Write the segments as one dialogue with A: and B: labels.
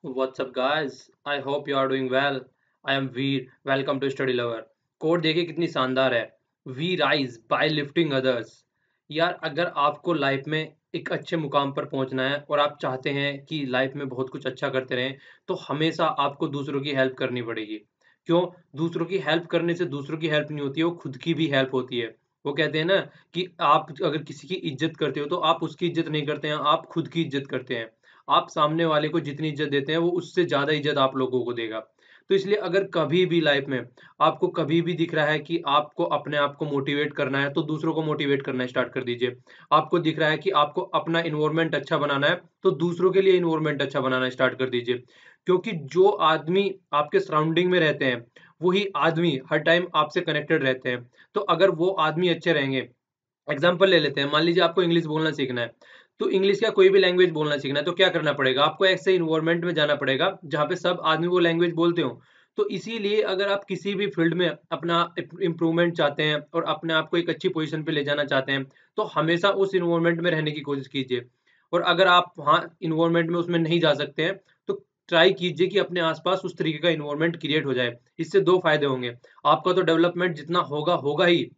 A: What's up guys? I hope you are doing well. I am Veer. Welcome to Study Lover. Code देखिए कितनी शानदार है. We rise by lifting others. यार अगर आपको life में एक अच्छे मुकाम पर पहुंचना है और आप चाहते हैं कि लाइफ में बहुत कुछ अच्छा करते रहें तो हमेशा आपको दूसरों की हेल्प करनी पड़ेगी. क्यों? दूसरों की हेल्प करने से दूसरों की हेल्प नहीं होती है, वो खुद की भी हेल्प होती है. वो कहते हैं ना कि आप अगर किसी की इज्जत करते हो तो आप उसकी इज्जत नहीं करते हैं, आप खुद की इज्जत करते हैं. आप सामने वाले को जितनी इज्जत देते हैं वो उससे ज़्यादा इज्जत आप लोगों को देगा. तो इसलिए अगर कभी भी लाइफ में आपको कभी भी दिख रहा है कि आपको अपने आप को मोटिवेट करना है तो दूसरों को मोटिवेट करना स्टार्ट कर दीजिए. आपको दिख रहा है कि आपको अपना इन्वायरमेंट अच्छा बनाना है तो दूसरों के लिए इन्वायरमेंट अच्छा बनाना स्टार्ट कर दीजिए. क्योंकि जो आदमी आपके सराउंडिंग में रहते हैं वही आदमी हर टाइम आपसे कनेक्टेड रहते हैं. तो अगर वो आदमी अच्छे रहेंगे, एग्जाम्पल ले लेते हैं, मान लीजिए आपको इंग्लिश बोलना सीखना है. तो इंग्लिश या कोई भी लैंग्वेज बोलना सीखना है तो क्या करना पड़ेगा? आपको ऐसे इन्वायरमेंट में जाना पड़ेगा जहाँ पे सब आदमी वो लैंग्वेज बोलते हो. तो इसीलिए अगर आप किसी भी फील्ड में अपना इम्प्रूवमेंट चाहते हैं और अपने आप को एक अच्छी पोजीशन पे ले जाना चाहते हैं तो हमेशा उस इन्वायरमेंट में रहने की कोशिश कीजिए. और अगर आप वहाँ इन्वायरमेंट में उसमें नहीं जा सकते हैं तो ट्राई कीजिए कि अपने आसपास उस तरीके का इन्वायरमेंट क्रिएट हो जाए. इससे दो फायदे होंगे. आपका तो डेवलपमेंट जितना होगा होगा ही,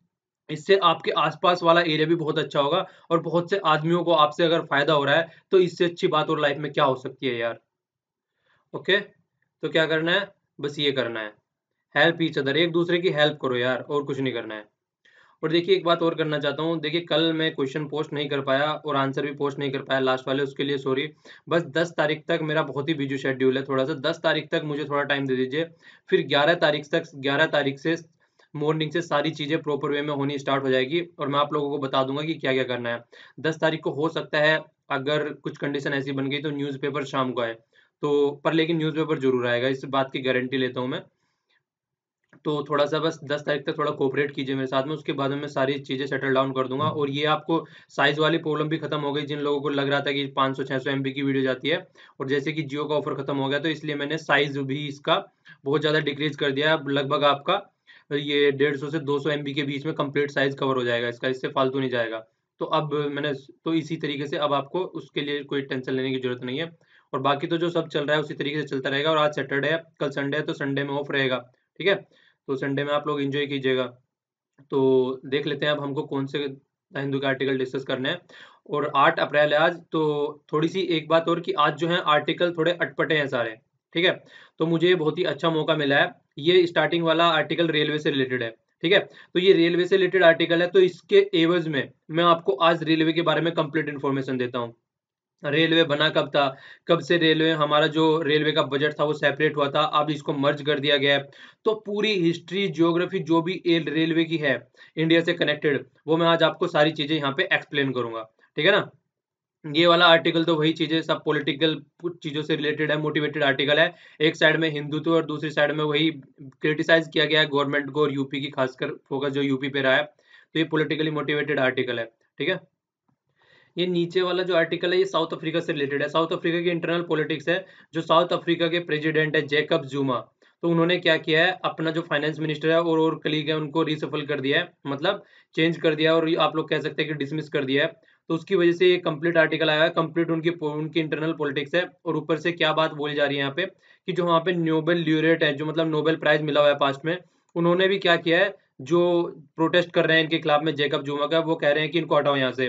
A: इससे आपके आसपास वाला एरिया भी बहुत अच्छा होगा और बहुत से आदमियों को आपसे अगर फायदा हो रहा है तो इससे अच्छी बात और लाइफ में क्या हो सकती है यार. ओके. तो क्या करना है? बस ये करना है. हेल्प ईच अदर, एक दूसरे की हेल्प करो यार, और कुछ नहीं करना है. और देखिए एक बात और करना चाहता हूँ. देखिए कल मैं क्वेश्चन पोस्ट नहीं कर पाया और आंसर भी पोस्ट नहीं कर पाया लास्ट वाले, उसके लिए सॉरी. बस 10 तारीख तक मेरा बहुत ही बिजी शेड्यूल है थोड़ा सा. 10 तारीख तक मुझे थोड़ा टाइम दे दीजिए. फिर 11 तारीख से मॉर्निंग से सारी चीज़ें प्रॉपर वे में होनी स्टार्ट हो जाएगी और मैं आप लोगों को बता दूंगा कि क्या क्या करना है. 10 तारीख को हो सकता है अगर कुछ कंडीशन ऐसी बन गई तो न्यूज़पेपर शाम को आए. तो पर लेकिन न्यूज़पेपर जरूर आएगा, इस बात की गारंटी लेता हूँ मैं. तो थोड़ा सा बस 10 तारीख तक थोड़ा कोऑपरेट कीजिए मेरे साथ में, उसके बाद में मैं सारी चीज़ें सेटल डाउन कर दूंगा. और ये आपको साइज़ वाली प्रॉब्लम भी खत्म हो गई जिन लोगों को लग रहा था कि 500-600 MB की वीडियो जाती है. और जैसे कि जियो का ऑफर खत्म हो गया तो इसलिए मैंने साइज़ भी इसका बहुत ज़्यादा डिक्रीज कर दिया है. अब लगभग आपका ये 150 से 200 MB के बीच में कंप्लीट साइज कवर हो जाएगा इसका, इससे फालतू नहीं जाएगा. तो अब मैंने तो इसी तरीके से अब आपको उसके लिए कोई टेंशन लेने की जरूरत नहीं है. और बाकी तो जो सब चल रहा है उसी तरीके से चलता रहेगा. और आज सैटरडे है, कल संडे है, तो संडे में ऑफ रहेगा. ठीक है. तो संडे में आप लोग एंजॉय कीजिएगा. तो देख लेते हैं अब हमको कौन से हिंदू के आर्टिकल डिस्कस करने हैं. और 8 अप्रैल है आज, तो थोड़ी सी एक बात और कि आज जो है आर्टिकल थोड़े अटपटे हैं सारे. ठीक है. तो मुझे बहुत ही अच्छा मौका मिला है. ये स्टार्टिंग वाला आर्टिकल रेलवे से रिलेटेड है. ठीक है. तो ये रेलवे से रिलेटेड आर्टिकल है तो इसके एवज में मैं आपको आज रेलवे के बारे में कंप्लीट इन्फॉर्मेशन देता हूँ. रेलवे बना कब था, कब से रेलवे, हमारा जो रेलवे का बजट था वो सेपरेट हुआ था, अब इसको मर्ज कर दिया गया है. तो पूरी हिस्ट्री ज्योग्राफी जो भी रेलवे की है इंडिया से कनेक्टेड, वो मैं आज आपको सारी चीजें यहाँ पे एक्सप्लेन करूंगा. ठीक है ना. ये वाला आर्टिकल तो वही चीजें सब पॉलिटिकल चीजों से रिलेटेड है, मोटिवेटेड आर्टिकल है. एक साइड में हिंदुत्व और दूसरी साइड में वही क्रिटिसाइज किया गया है गवर्नमेंट को और यूपी की, खासकर फोकस जो यूपी पे रहा है. तो ये पॉलिटिकली मोटिवेटेड आर्टिकल है. ठीक है. ये नीचे वाला जो आर्टिकल है ये साउथ अफ्रीका से रिलेटेड है. साउथ अफ्रीका की इंटरनल पॉलिटिक्स है. जो साउथ अफ्रीका के प्रेसिडेंट है जैकब जुमा, तो उन्होंने क्या किया है, अपना जो फाइनेंस मिनिस्टर है और कलीग है उनको रिसफल कर दिया है, मतलब चेंज कर दिया और आप लोग कह सकते हैं कि डिसमिस कर दिया है. तो उसकी वजह से ये कंप्लीट आर्टिकल आया है. कंप्लीट उनकी उनकी इंटरनल पॉलिटिक्स है. और ऊपर से क्या बात बोली जा रही है यहाँ पे कि जो वहाँ पे नोबेल ल्यूरेट है, जो मतलब नोबेल प्राइज मिला हुआ है पास्ट में, उन्होंने भी क्या किया है, जो प्रोटेस्ट कर रहे हैं इनके खिलाफ में जैकब जुमा का, वो कह रहे हैं कि इनको हटाओ यहाँ से.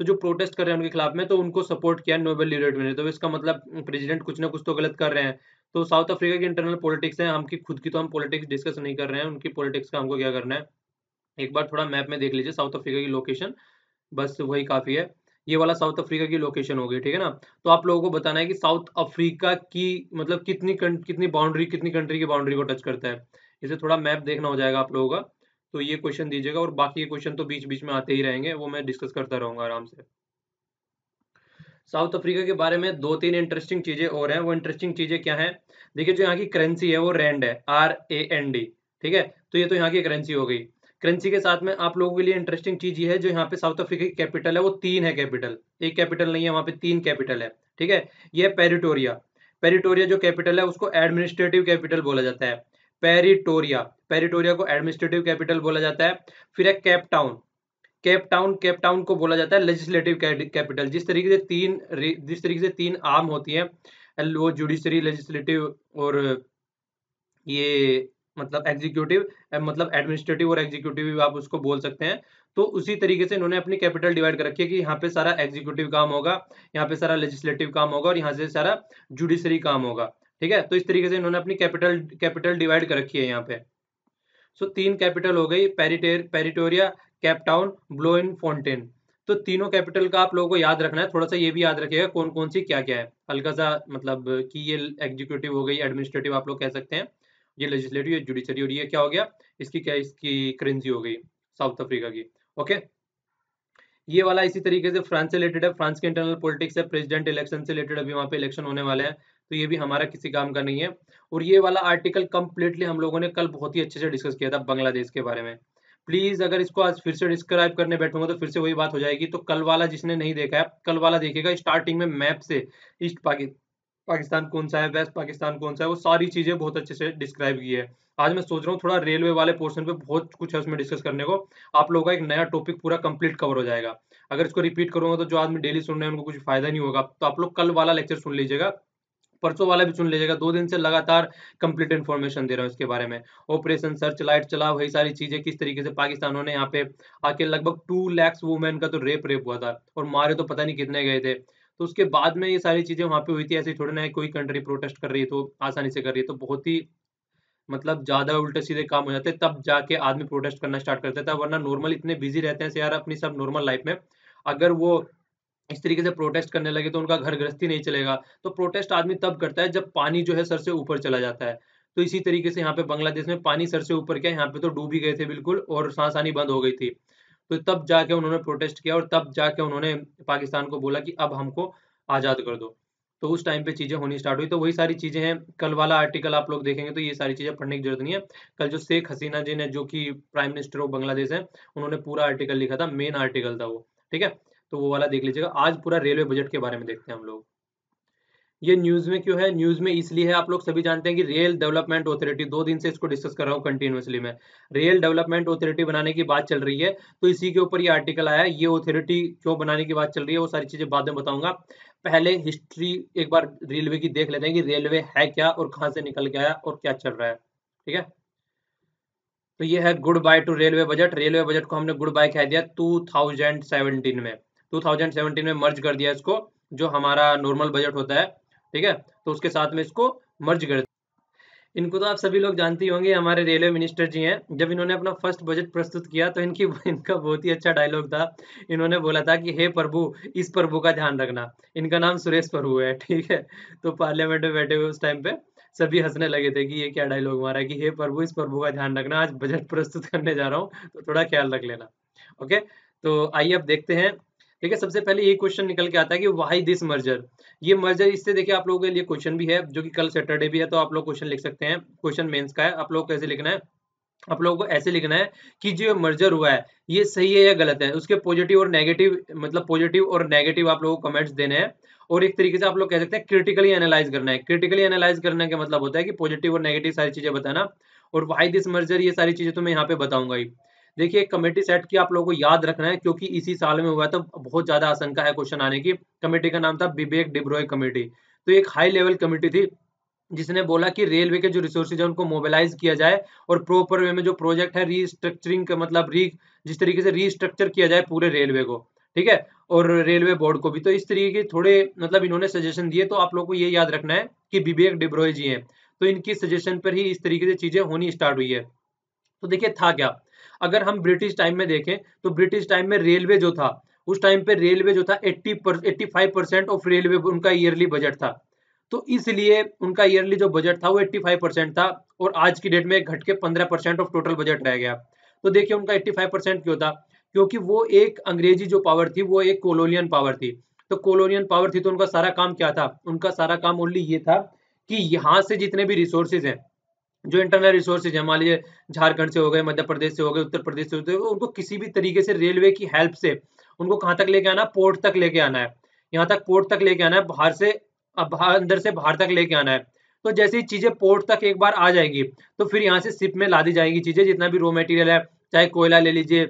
A: तो जो प्रोटेस्ट कर रहे हैं उनके खिलाफ में तो उनको सपोर्ट किया नोबेल लिlaureate में. तो इसका मतलब प्रेसिडेंट कुछ ना कुछ तो गलत कर रहे हैं. तो साउथ अफ्रीका की इंटरनल पॉलिटिक्स है, हम की खुद की तो हम पॉलिटिक्स डिस्कस नहीं कर रहे हैं, उनकी पॉलिटिक्स का हमको क्या करना है. एक बार थोड़ा मैप में देख लीजिए साउथ अफ्रीका की लोकेशन, बस वही काफी है. ये वाला साउथ अफ्रीका की लोकेशन हो गई. ठीक है ना. तो आप लोगों को बताना है कि साउथ अफ्रीका की मतलब कितनी बाउंड्री, कितनी कंट्री की बाउंड्री को टच करता है. इसे थोड़ा मैप देखना हो जाएगा आप लोगों का. तो ये क्वेश्चन दीजिएगा और बाकी के क्वेश्चन तो बीच बीच में आते ही रहेंगे, वो मैं डिस्कस करता रहूंगा आराम से. साउथ अफ्रीका के बारे में दो तीन इंटरेस्टिंग चीजें और हैं. वो इंटरेस्टिंग चीजें क्या हैं? देखिए जो यहाँ की करेंसी है वो रैंड है, RAND. ठीक है. तो ये तो यहाँ की करेंसी हो गई. करेंसी के साथ में आप लोगों के लिए इंटरेस्टिंग चीज ये है, जो यहाँ पे साउथ अफ्रीका की कैपिटल है वो तीन है कैपिटल, एक कैपिटल नहीं है, वहाँ पे तीन कैपिटल है. ठीक है. ये है पेरिटोरिया. पेरिटोरिया जो कैपिटल है उसको एडमिनिस्ट्रेटिव कैपिटल बोला जाता है. पेरिटोरिया, पेरिटोरिया को एडमिनिस्ट्रेटिव कैपिटल बोला जाता है. फिर है केप टाउन. केप टाउन को बोला जाता है लेजिस्लेटिव कैपिटल. जिस तरीके से तीन आर्म होती है वो जुडिशरी, लेजिस्लेटिव और ये मतलब एग्जीक्यूटिव, मतलब एडमिनिस्ट्रेटिव और एग्जीक्यूटिव भी आप उसको बोल सकते हैं। तो उसी तरीके से इन्होंने अपनी कैपिटल डिवाइड कर रखी है कि यहाँ पे सारा एग्जीक्यूटिव काम होगा, यहाँ पे सारा लेजिस्लेटिव काम होगा और यहाँ से सारा जुडिशरी काम होगा। ठीक है, तो इस तरीके से इन्होंने अपनी कैपिटल डिवाइड कर रखी है यहाँ पे। सो 3 कैपिटल हो गई, पेरिटोरिया, केप टाउन, ब्लोइन फोंटेन। तो तीनों कैपिटल का आप लोगों को याद रखना है, थोड़ा सा ये भी याद रखिएगा कौन कौन सी क्या क्या है, हल्का सा मतलब कि ये एग्जीक्यूटिव हो गई, एडमिनिस्ट्रेटिव आप लोग कह सकते हैं, ये लेजिस्लेटिव, ये जुडिशरी, और ये क्या हो गया, इसकी क्या, इसकी करेंसी हो गई साउथ अफ्रीका की। ओके, ये वाला इसी तरीके से फ्रांस से रिलेटेड है, फ्रांस के इंटरनल पॉलिटिक्स है, प्रेसिडेंट इलेक्शन से रिलेटेड, अभी वहां पे इलेक्शन होने वाले हैं, तो ये भी हमारा किसी काम का नहीं है। और ये वाला आर्टिकल कंप्लीटली हम लोगों ने कल बहुत ही अच्छे से डिस्कस किया था बांग्लादेश के बारे में। प्लीज अगर इसको आज फिर से डिस्क्राइब करने बैठूंगा तो फिर से वही बात हो जाएगी, तो कल वाला जिसने नहीं देखा है, कल वाला देखेगा, स्टार्टिंग में मैप से ईस्ट पाकिस्तान कौन सा है, वेस्ट पाकिस्तान कौन सा है, वो सारी चीजें बहुत अच्छे से डिस्क्राइब की है। आज मैं सोच रहा हूँ थोड़ा रेलवे वाले पोर्शन पे बहुत कुछ है उसमें डिस्कस करने को, आप लोगों का एक नया टॉपिक पूरा कंप्लीट कवर हो जाएगा। अगर इसको रिपीट करूंगा तो जो आदमी डेली सुन रहे हैं उनको कुछ फायदा नहीं होगा, तो आप लोग कल वाला लेक्चर सुन लीजिएगा, परसों वाला भी सुन लीजिएगा, 2 दिन से लगातार कंप्लीट इन्फॉर्मेशन दे रहा हूँ इसके बारे में। ऑपरेशन सर्च लाइट चला, वही सारी चीजें, किस तरीके से पाकिस्तानों ने यहाँ पे आके लगभग 2 लाख वुमेन का तो रेप हुआ था, और मारे तो पता नहीं कितने गए थे। तो उसके बाद में ये सारी चीजें वहां पे हुई थी, ऐसी थोड़ी ना है कोई कंट्री प्रोटेस्ट कर रही है तो आसानी से कर रही है, तो बहुत ही मतलब ज्यादा उल्टे सीधे काम हो जाते हैं, तब जाके आदमी प्रोटेस्ट करना स्टार्ट करता था, वरना नॉर्मल इतने बिजी रहते हैं यार अपनी सब नॉर्मल लाइफ में, अगर वो इस तरीके से प्रोटेस्ट करने लगे तो उनका घर गृहस्थी नहीं चलेगा। तो प्रोटेस्ट आदमी तब करता है जब पानी जो है सर से ऊपर चला जाता है। तो इसी तरीके से यहाँ पे बांग्लादेश में पानी सर से ऊपर क्या, यहाँ पे तो डूब ही गए थे बिल्कुल, और सांस आनी बंद हो गई थी। तो तब जाके उन्होंने प्रोटेस्ट किया और तब जाके उन्होंने पाकिस्तान को बोला कि अब हमको आजाद कर दो। तो उस टाइम पे चीजें होनी स्टार्ट हुई, तो वही सारी चीजें हैं, कल वाला आर्टिकल आप लोग देखेंगे तो ये सारी चीजें पढ़ने की जरूरत नहीं है। कल जो शेख हसीना जी ने, जो कि प्राइम मिनिस्टर ऑफ बांग्लादेश है, उन्होंने पूरा आर्टिकल लिखा था, मेन आर्टिकल था वो। ठीक है, तो वो वाला देख लीजिएगा। आज पूरा रेलवे बजट के बारे में देखते हैं हम लोग। ये न्यूज में क्यों है, न्यूज में इसलिए है, आप लोग सभी जानते हैं कि रेल डेवलपमेंट अथॉरिटी, 2 दिन से इसको डिस्कस कर रहा हूँ कंटिन्यूअसली में, रेल डेवलपमेंट अथॉरिटी बनाने की बात चल रही है, तो इसी के ऊपर ये आर्टिकल आया है। ये अथॉरिटी क्यों बनाने की बात चल रही है वो सारी चीजें बाद में बताऊंगा, पहले हिस्ट्री एक बार रेलवे की देख लेते हैं कि रेलवे है क्या और कहाँ से निकल के आया और क्या चल रहा है। ठीक है, तो ये है good by two railway budget. Railway budget को हमने गुड बाय कह दिया 2017 में, 2017 में मर्ज कर दिया इसको, जो हमारा नॉर्मल बजट होता है। ठीक है, तो उसके साथ में इसको मर्ज कर, इनको तो आप सभी लोग जानते ही होंगे, हमारे रेलवे मिनिस्टर जी हैं। जब इन्होंने अपना फर्स्ट बजट प्रस्तुत किया तो इनका बहुत ही अच्छा डायलॉग था। इन्होंने बोला था कि हे प्रभु, इस प्रभु का ध्यान रखना। इनका नाम सुरेश प्रभु है। ठीक है, तो पार्लियामेंट में बैठे हुए उस टाइम पे सभी हंसने लगे थे कि ये क्या डायलॉग मारा है कि हे प्रभु, इस प्रभु का ध्यान रखना, आज बजट प्रस्तुत करने जा रहा हूँ तो थोड़ा ख्याल रख लेना। ओके, तो आइए अब देखते हैं। ठीक है, सबसे पहले ये क्वेश्चन निकल के आता है कि व्हाई दिस मर्जर। ये मर्जर, इससे देखिए आप लोगों के लिए क्वेश्चन भी है, जो कि कल सैटरडे भी है, तो आप लोग क्वेश्चन लिख सकते हैं। क्वेश्चन मेंस का है, आप लोग कैसे लिखना है, आप लोगों को ऐसे लिखना है कि जो मर्जर हुआ है ये सही है या गलत है, उसके पॉजिटिव और नेगेटिव, मतलब पॉजिटिव और नेगेटिव आप लोगों को कमेंट्स देने हैं। और एक तरीके से आप लोग कह सकते हैं क्रिटिकली एनालाइज करना है। क्रिटिकली एनालाइज करने का मतलब होता है कि पॉजिटिव और नेगेटिव सारी चीजें बताना, और व्हाई दिस मर्जर, ये सारी चीजें तो मैं यहाँ पे बताऊंगा ही। देखिए, एक कमेटी सेट की आप लोगों को याद रखना है, क्योंकि इसी साल में हुआ तो बहुत ज्यादा आशंका है क्वेश्चन आने की। कमेटी का नाम था बिबेक डिब्रॉय कमेटी। तो एक हाई लेवल कमेटी थी जिसने बोला कि रेलवे के जो रिसोर्सेज है उनको मोबिलाइज किया जाए, और प्रॉपर वे में जो प्रोजेक्ट है रीस्ट्रक्चरिंग का मतलब जिस तरीके से रीस्ट्रक्चर किया जाए पूरे रेलवे को। ठीक है, और रेलवे बोर्ड को भी, तो इस तरीके के थोड़े मतलब इन्होंने सजेशन दिए, तो आप लोग को ये याद रखना है कि विवेक डिब्रॉय जी हैं, तो इनकी सजेशन पर ही इस तरीके से चीजें होनी स्टार्ट हुई है। तो देखिए था क्या, अगर हम ब्रिटिश टाइम में देखें तो ब्रिटिश टाइम में रेलवे जो था, उस टाइम पे रेलवे जो था 85% ऑफ रेलवे उनका ईयरली बजट था। तो इसलिए उनका ईयरली जो बजट था वो 85% था, और आज की डेट में घट के 15% ऑफ टोटल बजट रह गया। तो देखिए उनका 85% क्यों था, क्योंकि वो एक अंग्रेजी जो पावर थी वो एक कोलोनियन पावर थी। तो कोलोनियन पावर थी तो उनका सारा काम क्या था, उनका सारा काम ओनली ये था कि यहाँ से जितने भी रिसोर्सेज हैं, जो इंटरनल रिसोर्सेज है, मान लीजिए झारखंड से हो गए, मध्य प्रदेश से हो गए, उत्तर प्रदेश से होते हुए, उनको किसी भी तरीके से रेलवे की हेल्प से उनको कहाँ तक लेके आना, पोर्ट तक लेके आना है, यहाँ तक पोर्ट तक लेके आना है, बाहर से अब अंदर से बाहर तक लेके आना है। तो जैसे ही चीजें पोर्ट तक एक बार आ जाएगी तो फिर यहाँ से शिप में ला दी जाएगी चीजें, जितना भी रॉ मटेरियल है, चाहे कोयला ले लीजिए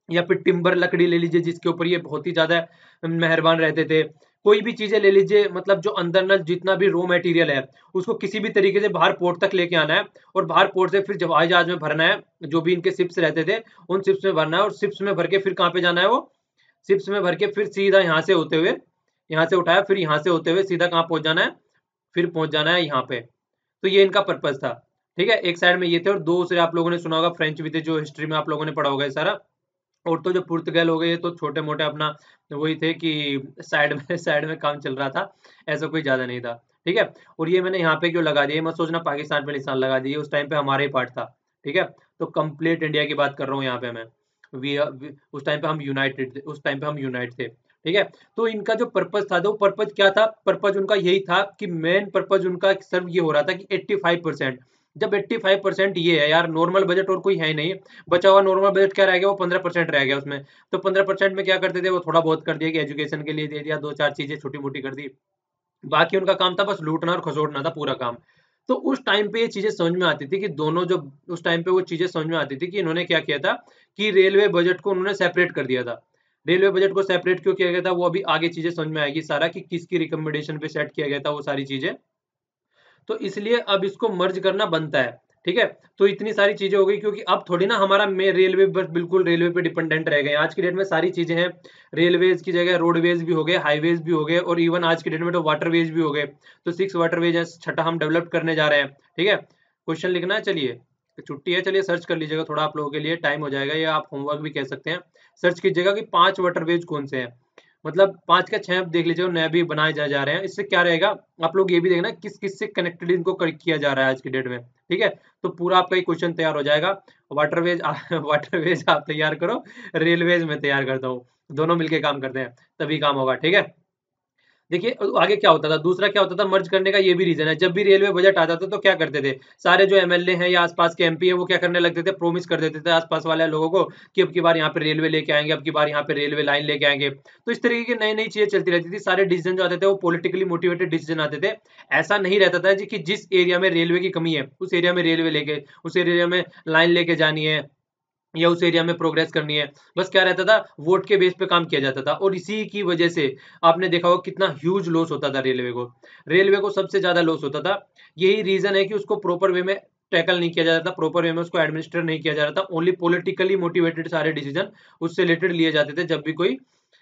A: या फिर टिम्बर लकड़ी ले लीजिए, जिसके ऊपर ये बहुत ही ज्यादा मेहरबान रहते थे, कोई भी चीजें ले लीजिए, मतलब जो अंदर ना जितना भी रॉ मटेरियल है उसको किसी भी तरीके से बाहर पोर्ट तक लेके आना है, और बाहर पोर्ट से फिर हवाई जहाज में भरना है, जो भी इनके शिप्स रहते थे उन शिप्स में भरना है, और शिप्स में भर के फिर कहाँ पे जाना है, वो शिप्स में भर के फिर सीधा यहाँ से होते हुए, यहाँ से उठाया फिर यहाँ से होते हुए सीधा कहाँ पहुंच जाना है, फिर पहुंच जाना है यहाँ पे। तो ये इनका पर्पज था। ठीक है, एक साइड में ये थे, और दूसरे आप लोगों ने सुना होगा फ्रेंच भी थे, जो हिस्ट्री में आप लोगों ने पढ़ा होगा ये सारा। और तो जो पुर्तगाल हो गए, ये तो छोटे मोटे अपना वही थे कि साइड में साइड में काम चल रहा था, ऐसा कोई ज्यादा नहीं था। ठीक है, और ये मैंने यहाँ पे क्यों लगा दिया, मत सोचना पाकिस्तान पे निशान लगा दिए, उस टाइम पे हमारा ही पार्ट था। ठीक है, तो कंप्लीट इंडिया की बात कर रहा हूँ यहाँ पे मैं। उस टाइम पे हम यूनाइटेड थे, उस टाइम पे हम यूनाइट थे। ठीक है, तो इनका जो पर्पज था, तो पर्पज क्या था, पर्पज उनका यही था कि मेन पर्पज उनका सिर्फ ये हो रहा था कि 85%, जब 85% ये है यार, नॉर्मल बजट और कोई है ही नहीं, बचा हुआ नॉर्मल बजट क्या रह गया, वो 15% रह गया उसमें। तो 15% में क्या करते थे, वो थोड़ा बहुत कर दिया कि एजुकेशन के लिए दे दिया, दो चार चीजें छोटी मोटी कर दी, बाकी उनका काम था बस लूटना और खसोटना था पूरा काम। तो उस टाइम पे ये चीजें समझ में आती थी कि दोनों जो, उस टाइम पे वो चीजें समझ में आती थी कि इन्होंने क्या किया था कि रेलवे बजट को उन्होंने सेपरेट कर दिया था। रेलवे बजट को सेपरेट क्यों किया गया था, वो अभी आगे चीजें समझ में आएगी सारा, कि किसकी रिकमेंडेशन पे सेट किया गया था वो सारी चीजें। तो इसलिए अब इसको मर्ज करना बनता है। ठीक है, तो इतनी सारी चीजें हो गई, क्योंकि अब थोड़ी ना हमारा में रेलवे बस बिल्कुल रेलवे पे डिपेंडेंट रह गए, आज की डेट में सारी चीजें हैं, रेलवेज की जगह रोडवेज भी हो गए, हाईवेज भी हो गए, और इवन आज की डेट में तो वाटरवेज भी हो गए। तो 6 वाटरवेज है, छठा हम डेवलप करने जा रहे हैं। ठीक है, क्वेश्चन लिखना है, चलिए छुट्टी है, चलिए सर्च कर लीजिएगा, थोड़ा आप लोगों के लिए टाइम हो जाएगा, या आप होमवर्क भी कह सकते हैं। सर्च कीजिएगा कि 5 वाटरवेज कौन से हैं, मतलब 5 का 6 देख लीजिए, नए भी बनाए जा रहे हैं। इससे क्या रहेगा, आप लोग ये भी देखना किस किस से कनेक्टेड इनको किया जा रहा है आज की डेट में। ठीक है, तो पूरा आपका ये क्वेश्चन तैयार हो जाएगा। वाटरवेज वाटरवेज आप तैयार करो, रेलवेज में तैयार करता हूँ, दोनों मिलके काम करते हैं, तभी काम होगा। ठीक है, देखिए आगे क्या होता था, दूसरा क्या होता था मर्ज करने का, ये भी रीजन है। जब भी रेलवे बजट आता था तो क्या करते थे, सारे जो एमएलए हैं या आसपास के एमपी हैं, वो क्या करने लगते थे, प्रोमिस कर देते थे आसपास वाले लोगों को कि अब की बार यहाँ पे रेलवे लेके आएंगे, अब की बार यहाँ पे रेलवे लाइन लेके आएंगे। तो इस तरीके की नई नई चीजें चलती रहती थी, सारे डिसीजन जो आते थे वो पॉलिटिकली मोटिवेटेड डिसीजन आते थे। ऐसा नहीं रहता था जी कि जिस एरिया में रेलवे की कमी है उस एरिया में रेलवे लेके, उस एरिया में लाइन लेके जानी है, या उस एरिया में प्रोग्रेस करनी है। बस क्या रहता था, वोट के बेस पे काम किया जाता था, और इसी की वजह से आपने देखा होगा कितना ह्यूज लॉस होता था रेलवे को। रेलवे को सबसे ज्यादा लॉस होता था, यही रीजन है कि उसको प्रॉपर वे में टैकल नहीं किया जा रहा था, प्रॉपर वे में उसको एडमिनिस्टर नहीं किया जा रहा था, ओनली पॉलिटिकली मोटिवेटेड सारे डिसीजन उससे रिलेटेड लिए जाते थे जब भी कोई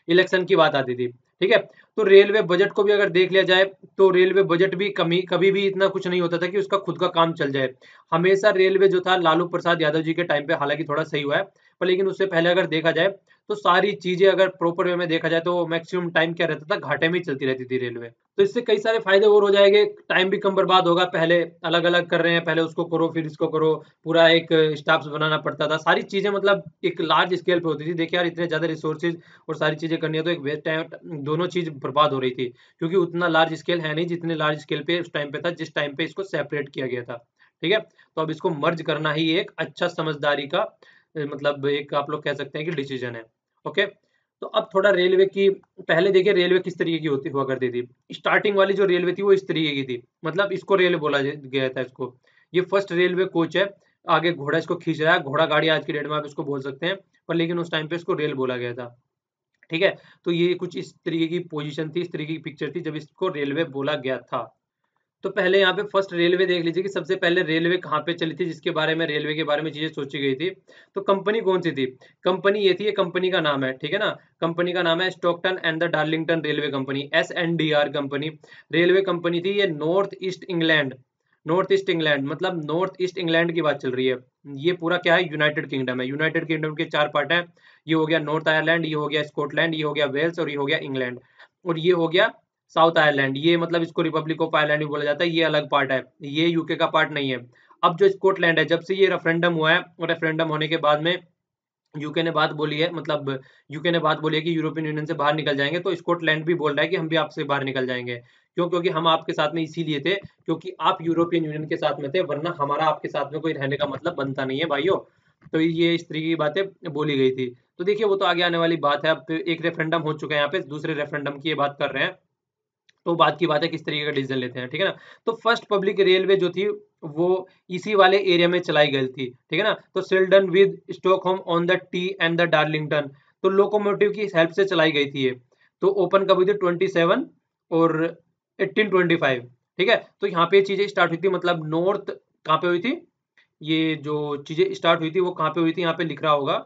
A: इलेक्शन की बात आती थी। ठीक है, तो रेलवे बजट को भी अगर देख लिया जाए, तो रेलवे बजट भी कमी कभी भी इतना कुछ नहीं होता था कि उसका खुद का काम चल जाए। हमेशा रेलवे जो था लालू प्रसाद यादव जी के टाइम पे हालांकि थोड़ा सही हुआ है, पर लेकिन उससे पहले अगर देखा जाए तो सारी चीजें अगर प्रॉपर वे में देखा जाए तो मैक्सिमम टाइम क्या रहता था, घाटे में ही चलती रहती थी रेलवे। तो इससे कई सारे फायदे और हो जाएंगे, टाइम भी कम बर्बाद होगा, पहले अलग अलग कर रहे हैं, पहले उसको करो फिर इसको करो, पूरा एक स्टाफ बनाना पड़ता था, सारी चीजें मतलब एक लार्ज स्केल पे होती थी। देखिए यार, इतने ज्यादा रिसोर्सेज और सारी चीजें करनी है तो एक वेस्ट टाइम, दोनों चीज बर्बाद हो रही थी, क्योंकि उतना लार्ज स्केल है नहीं जितने लार्ज स्केल पे उस टाइम पे था, जिस टाइम पे इसको सेपरेट किया गया था। ठीक है, तो अब इसको मर्ज करना ही एक अच्छा समझदारी का मतलब एक आप लोग कह सकते हैं कि डिसीजन है। ओके, तो अब थोड़ा रेलवे की, पहले देखिए रेलवे किस तरीके की होती हुआ करती थी। स्टार्टिंग वाली जो रेलवे थी वो इस तरीके की थी, मतलब इसको रेल बोला गया था इसको। ये फर्स्ट रेलवे कोच है, आगे घोड़ा इसको खींच रहा है, घोड़ा गाड़ी आज की डेट में आप इसको बोल सकते हैं, पर लेकिन उस टाइम पे इसको रेल बोला गया था। ठीक है, तो ये कुछ इस तरीके की पोजीशन थी, इस तरीके की पिक्चर थी जब इसको रेलवे बोला गया था। तो पहले यहाँ पे फर्स्ट रेलवे देख लीजिए कि सबसे पहले रेलवे कहाँ पे चली थी, जिसके बारे में रेलवे के बारे में चीजें सोची गई थी। तो कंपनी कौन सी थी, कंपनी ये थी, ये कंपनी का नाम है, ठीक है ना, कंपनी का नाम है Stockton and the Darlington railway company, SNDR company. Railway company थी ये, north east England, north east England मतलब नॉर्थ ईस्ट इंग्लैंड की बात चल रही है। ये पूरा क्या है, यूनाइटेड किंगडम है, यूनाइटेड किंगडम के 4 पार्ट हैं। ये हो गया नॉर्थ आयरलैंड, ये हो गया स्कॉटलैंड, ये हो गया वेल्स, और ये हो गया इंग्लैंड, और ये हो गया साउथ आयरलैंड। ये मतलब इसको रिपब्लिक ऑफ आयरलैंड भी बोला जाता है, ये अलग पार्ट है, ये यूके का पार्ट नहीं है। अब जो स्कॉटलैंड है, जब से ये रेफरेंडम हुआ है, और रेफरेंडम होने के बाद में यूके ने बात बोली है, मतलब यूके ने बात बोली है कि यूरोपियन यूनियन से बाहर निकल जाएंगे, तो स्कॉटलैंड भी बोल रहा है कि हम भी आपसे बाहर निकल जाएंगे। क्यों, क्योंकि हम आपके साथ में इसीलिए थे क्योंकि आप यूरोपियन यूनियन के साथ में थे, वरना हमारा आपके साथ में कोई रहने का मतलब बनता नहीं है भाइयों। तो ये इस तरीके की बातें बोली गई थी। तो देखिए वो तो आगे आने वाली बात है, अब एक रेफरेंडम हो चुका है, यहाँ पे दूसरे रेफरेंडम की ये बात कर रहे हैं। तो बात की बात है किस तरीके का डिसीजन लेते हैं, ठीक है ना। तो फर्स्ट पब्लिक रेलवे जो थी वो इसी वाले एरिया में चलाई गई थी, ठीक है ना। तो सिल्डन with Stockholm on the T and the Darlington, तो लोकोमोटिव की हेल्प से चलाई गई थी ये। तो ओपन कब हुई थी 27 और 1825, ठीक है। तो यहाँ पे चीजें स्टार्ट हुई थी, मतलब नॉर्थ कहाँ पे हुई थी, ये जो चीजें स्टार्ट हुई थी वो कहाँ पे हुई थी, यहाँ पे लिख रहा होगा,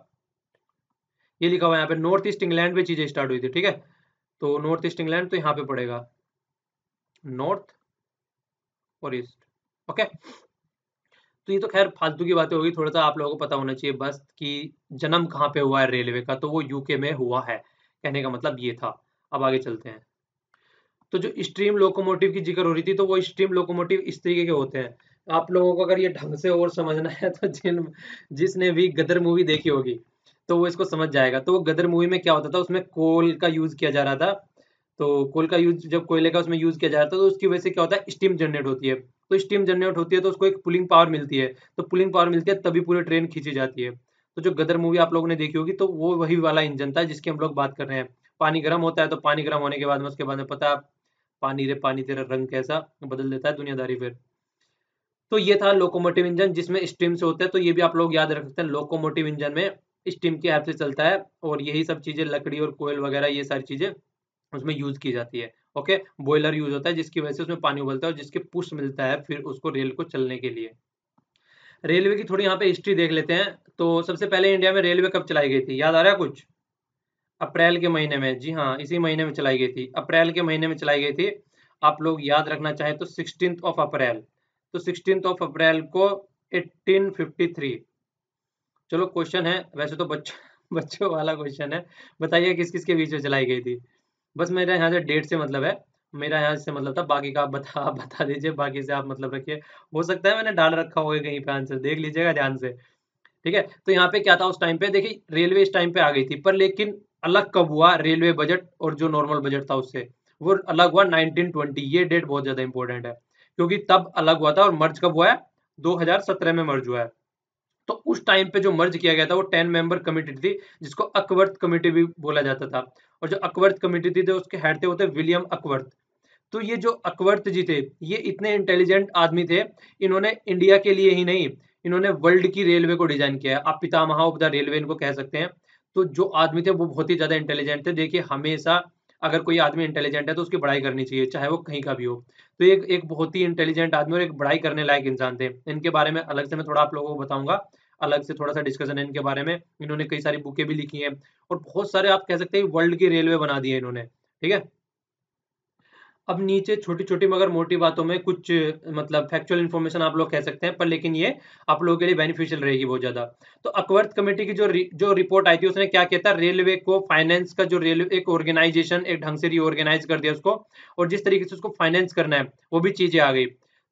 A: ये लिखा हुआ है यहाँ पे, नॉर्थ ईस्ट इंग्लैंड पे चीजें स्टार्ट हुई थी, ठीक है। तो नॉर्थ ईस्ट इंग्लैंड तो यहाँ पे पड़ेगा नॉर्थ और ईस्ट, ओके। तो ये तो खैर फालतू की बातें होगी, थोड़ा सा आप लोगों को पता होना चाहिए बस कि जन्म कहाँ पे हुआ है रेलवे का, तो वो यूके में हुआ है, कहने का मतलब ये था। अब आगे चलते हैं। तो जो स्ट्रीम लोकोमोटिव की जिक्र हो रही थी, तो वो स्ट्रीम लोकोमोटिव इस तरीके के होते हैं। आप लोगों को अगर ये ढंग से और समझना है तो जिसने भी गदर मूवी देखी होगी तो वो इसको समझ जाएगा। तो वो गदर मूवी में क्या होता था, उसमें कोल का यूज किया जा रहा था। तो कोल का यूज, जब कोयले का उसमें यूज किया जा रहा था, तो उसकी वजह से क्या होता है, स्टीम जनरेट होती है। तो स्टीम जनरेट होती है तो उसको एक पुलिंग पावर मिलती है, तो पुलिंग पावर मिलती है तभी पूरी ट्रेन खींची जाती है। तो जो गदर मूवी आप लोगों ने देखी होगी, तो वो वही वाला इंजन था जिसकी हम लोग बात कर रहे हैं। पानी गर्म होता है, तो पानी गर्म होने के बाद में उसके बाद में पता है, पानी रे पानी तेरा रंग कैसा, बदल देता है दुनियादारी फिर। तो ये था लोकोमोटिव इंजन जिसमें स्टीम से होता है। तो ये भी आप लोग याद रख सकते हैं, लोकोमोटिव इंजन में स्टीम की हेल्प से चलता है, और यही सब चीजें लकड़ी और कोयल वगैरह ये सारी चीजें उसमें यूज की जाती है, ओके। बॉयलर यूज होता है जिसकी वजह से उसमें पानी उबलता है और जिसके पुश मिलता है फिर उसको रेल को चलने के लिए। रेलवे की थोड़ी यहाँ पे हिस्ट्री देख लेते हैं। तो सबसे पहले इंडिया में रेलवे कब चलाई गई थी, याद आ रहा है कुछ? अप्रैल के महीने में, जी हाँ, इसी महीने में चलाई गई थी, अप्रैल के महीने में चलाई गई थी। आप लोग याद रखना चाहें तो 16 ऑफ अप्रैल, तो 16 ऑफ अप्रैल को 1853। चलो क्वेश्चन है वैसे तो बच्चों बच्चों वाला क्वेश्चन है, बताइए किस किस के बीच में चलाई गई थी। बस मेरा यहाँ से डेट से मतलब है, मेरा यहाँ से मतलब था, बाकी का आप बता दीजिए, बाकी से आप मतलब रखिए। हो सकता है मैंने डाल रखा होगा कहीं पे आंसर, देख लीजिएगा ध्यान से, ठीक है। तो यहाँ पे क्या था उस टाइम पे, देखिए रेलवे इस टाइम पे आ गई थी, पर लेकिन अलग कब हुआ रेलवे बजट और जो नॉर्मल बजट था उससे, वो अलग हुआ 1920। ये डेट बहुत ज्यादा इंपॉर्टेंट है, क्योंकि तब अलग हुआ था, और मर्ज कब हुआ है, 2017 में मर्ज हुआ है। तो उस टाइम पे जो मर्ज किया गया था वो 10 मेंबर कमेटी थी, जिसको अकवर्थ कमेटी भी बोला जाता था। और जो अकवर्थ कमेटी थी, तो उसके हेड थे, वो थे विलियम अकवर्थ। तो ये जो अकवर्थ जी थे, ये इतने इंटेलिजेंट आदमी थे, इन्होंने इंडिया के लिए ही नहीं, इन्होंने वर्ल्ड की रेलवे को डिजाइन किया है। आप पितामह ऑफ द रेलवे इनको कह सकते हैं। तो जो आदमी थे वो बहुत ही ज्यादा इंटेलिजेंट थे। देखिए हमेशा अगर कोई आदमी इंटेलिजेंट है तो उसकी बड़ाई करनी चाहिए, चाहे वो कहीं का भी हो। तो एक एक बहुत ही इंटेलिजेंट आदमी और एक बड़ाई करने लायक इंसान थे। इनके बारे में अलग से मैं थोड़ा आप लोगों को बताऊंगा, अलग से थोड़ा सा डिस्कशन है इनके बारे में। इन्होंने कई सारी बुकें भी लिखी हैं, और बहुत सारे आप कह सकते हैं वर्ल्ड की रेलवे बना दी है इन्होंने, ठीक है। अब नीचे छोटी-छोटी मगर मोटी बातों में कुछ मतलब फैक्चुअल इन्फॉर्मेशन आप लोग कह सकते हैं, पर लेकिन ये आप लोगों के लिए बेनिफिशियल रहेगी बहुत ज़्यादा। तो अकवर्थ कमेटी की जो रिपोर्ट आई थी, उसने क्या किया था, रेलवे को फाइनेंस का जो रेलवे एक ऑर्गेनाइजेशन एक ढंग से रीऑर्गेनाइज कर दिया उसको, और जिस तरीके से उसको फाइनेंस करना है वो भी चीज़ें आ गई।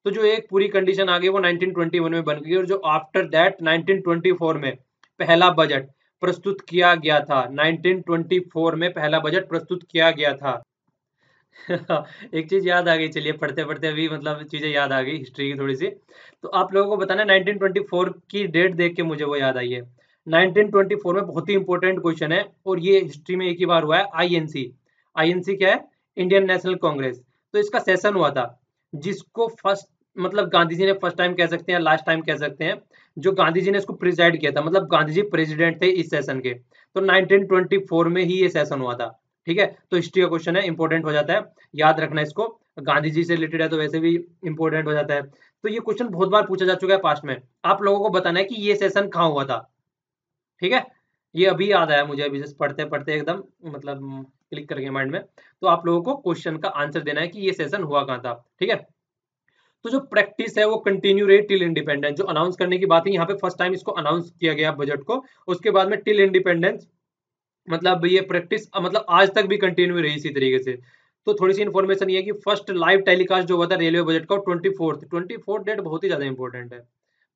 A: तो जो एक पूरी कंडीशन आ गई वो 1921 में बन गई, और जो आफ्टर दैट 1924 में पहला बजट प्रस्तुत किया गया था। 1924 में पहला बजट प्रस्तुत किया गया था। एक चीज याद आ गई, चलिए पढ़ते पढ़ते अभी मतलब चीजें याद आ गई हिस्ट्री की थोड़ी सी। तो आप लोगों को बताना, 1924 की डेट देख के मुझे वो याद आई है। 1924 में बहुत ही इंपॉर्टेंट क्वेश्चन है, और ये हिस्ट्री में एक ही बार हुआ है। आईएनसी, आईएनसी क्या है, इंडियन नेशनल कांग्रेस। तो इसका सेशन हुआ था, जिसको फर्स्ट मतलब गांधी जी ने फर्स्ट टाइम कह सकते हैं, लास्ट टाइम कह सकते हैं, जो गांधी जी ने इसको प्रिजाइड किया था, मतलब गांधी जी प्रेसिडेंट थे इस सेशन के। तो 1924 में ही ये सेशन हुआ था, ठीक है। तो हिस्ट्री का क्वेश्चन है, इंपॉर्टेंट हो जाता है, याद रखना इसको। गांधी जी से रिलेटेड है तो वैसे भी इंपॉर्टेंट हो जाता है। तो ये क्वेश्चन बहुत बार पूछा जा चुका है पास्ट में। आप लोगों को बताना है कि ये सेशन कहाँ हुआ था, ठीक है। ये अभी याद आया मुझे, अभी जस्ट पढ़ते पढ़ते एकदम मतलब क्लिक कर गया माइंड में। तो आप लोगों को क्वेश्चन का आंसर देना है कि ये सेशन हुआ कहाँ था, ठीक है। तो जो प्रैक्टिस है वो कंटिन्यू रही टिल इंडिपेंडेंस। जो अनाउंस करने की बात है, यहाँ पे फर्स्ट टाइम इसको अनाउंस किया गया बजट को, उसके बाद में टिल इंडिपेंडेंस, मतलब ये प्रैक्टिस मतलब आज तक भी कंटिन्यू रही इसी तरीके से। तो थोड़ी सी इन्फॉर्मेशन ये है कि फर्स्ट लाइव टेलीकास्ट जो हुआ था रेलवे बजट का, 24th डेट बहुत ही ज्यादा इंपॉर्टेंट है,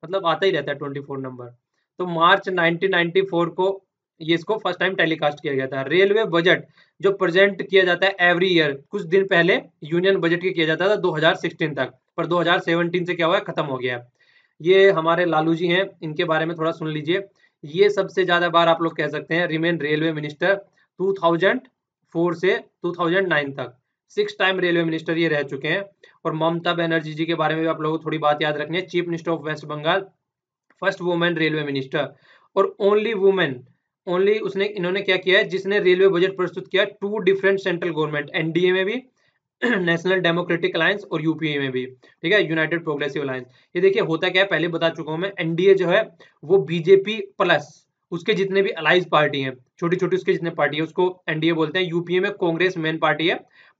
A: मतलब आता ही रहता है 24 नंबर। तो मार्च 1994 को ये इसको फर्स्ट टाइम टेलीकास्ट किया गया था। रेलवे बजट जो प्रेजेंट किया जाता है एवरी ईयर, कुछ दिन पहले यूनियन बजट के किया जाता था 2016 तक, पर 2017 से क्या हुआ है, खत्म हो गया है। ये हमारे लालू जी हैं, इनके बारे में थोड़ा सुन लीजिए। ये सबसे ज्यादा बार आप लोग कह सकते हैं रिमेन रेलवे मिनिस्टर, 2004 से 2009 तक 6 टाइम रेलवे मिनिस्टर ये रह चुके हैं। और ममता बनर्जी जी के बारे में भी आप लोगों को थोड़ी बात याद रखनी है, chief minister of West Bengal, first women railway minister, और ओनली वुमेन ओनली उसने इन्होंने क्या किया है, जिसने रेलवे बजट प्रस्तुत किया two different central government, NDA में भी नेशनल डेमोक्रेटिक अलायंस और यूपीए में भी, ठीक है, यूनाइटेड प्रोग्रेसिव अलायंस। ये देखिए होता क्या है, पहले बता चुका हूं मैं, एनडीए जो है वो बीजेपी प्लस उसके जितने भी अलाइज पार्टी हैं, छोटी छोटी उसके जितने पार्टी है उसको एनडीए बोलते हैं। यूपीए में कांग्रेस मेन पार्टी है,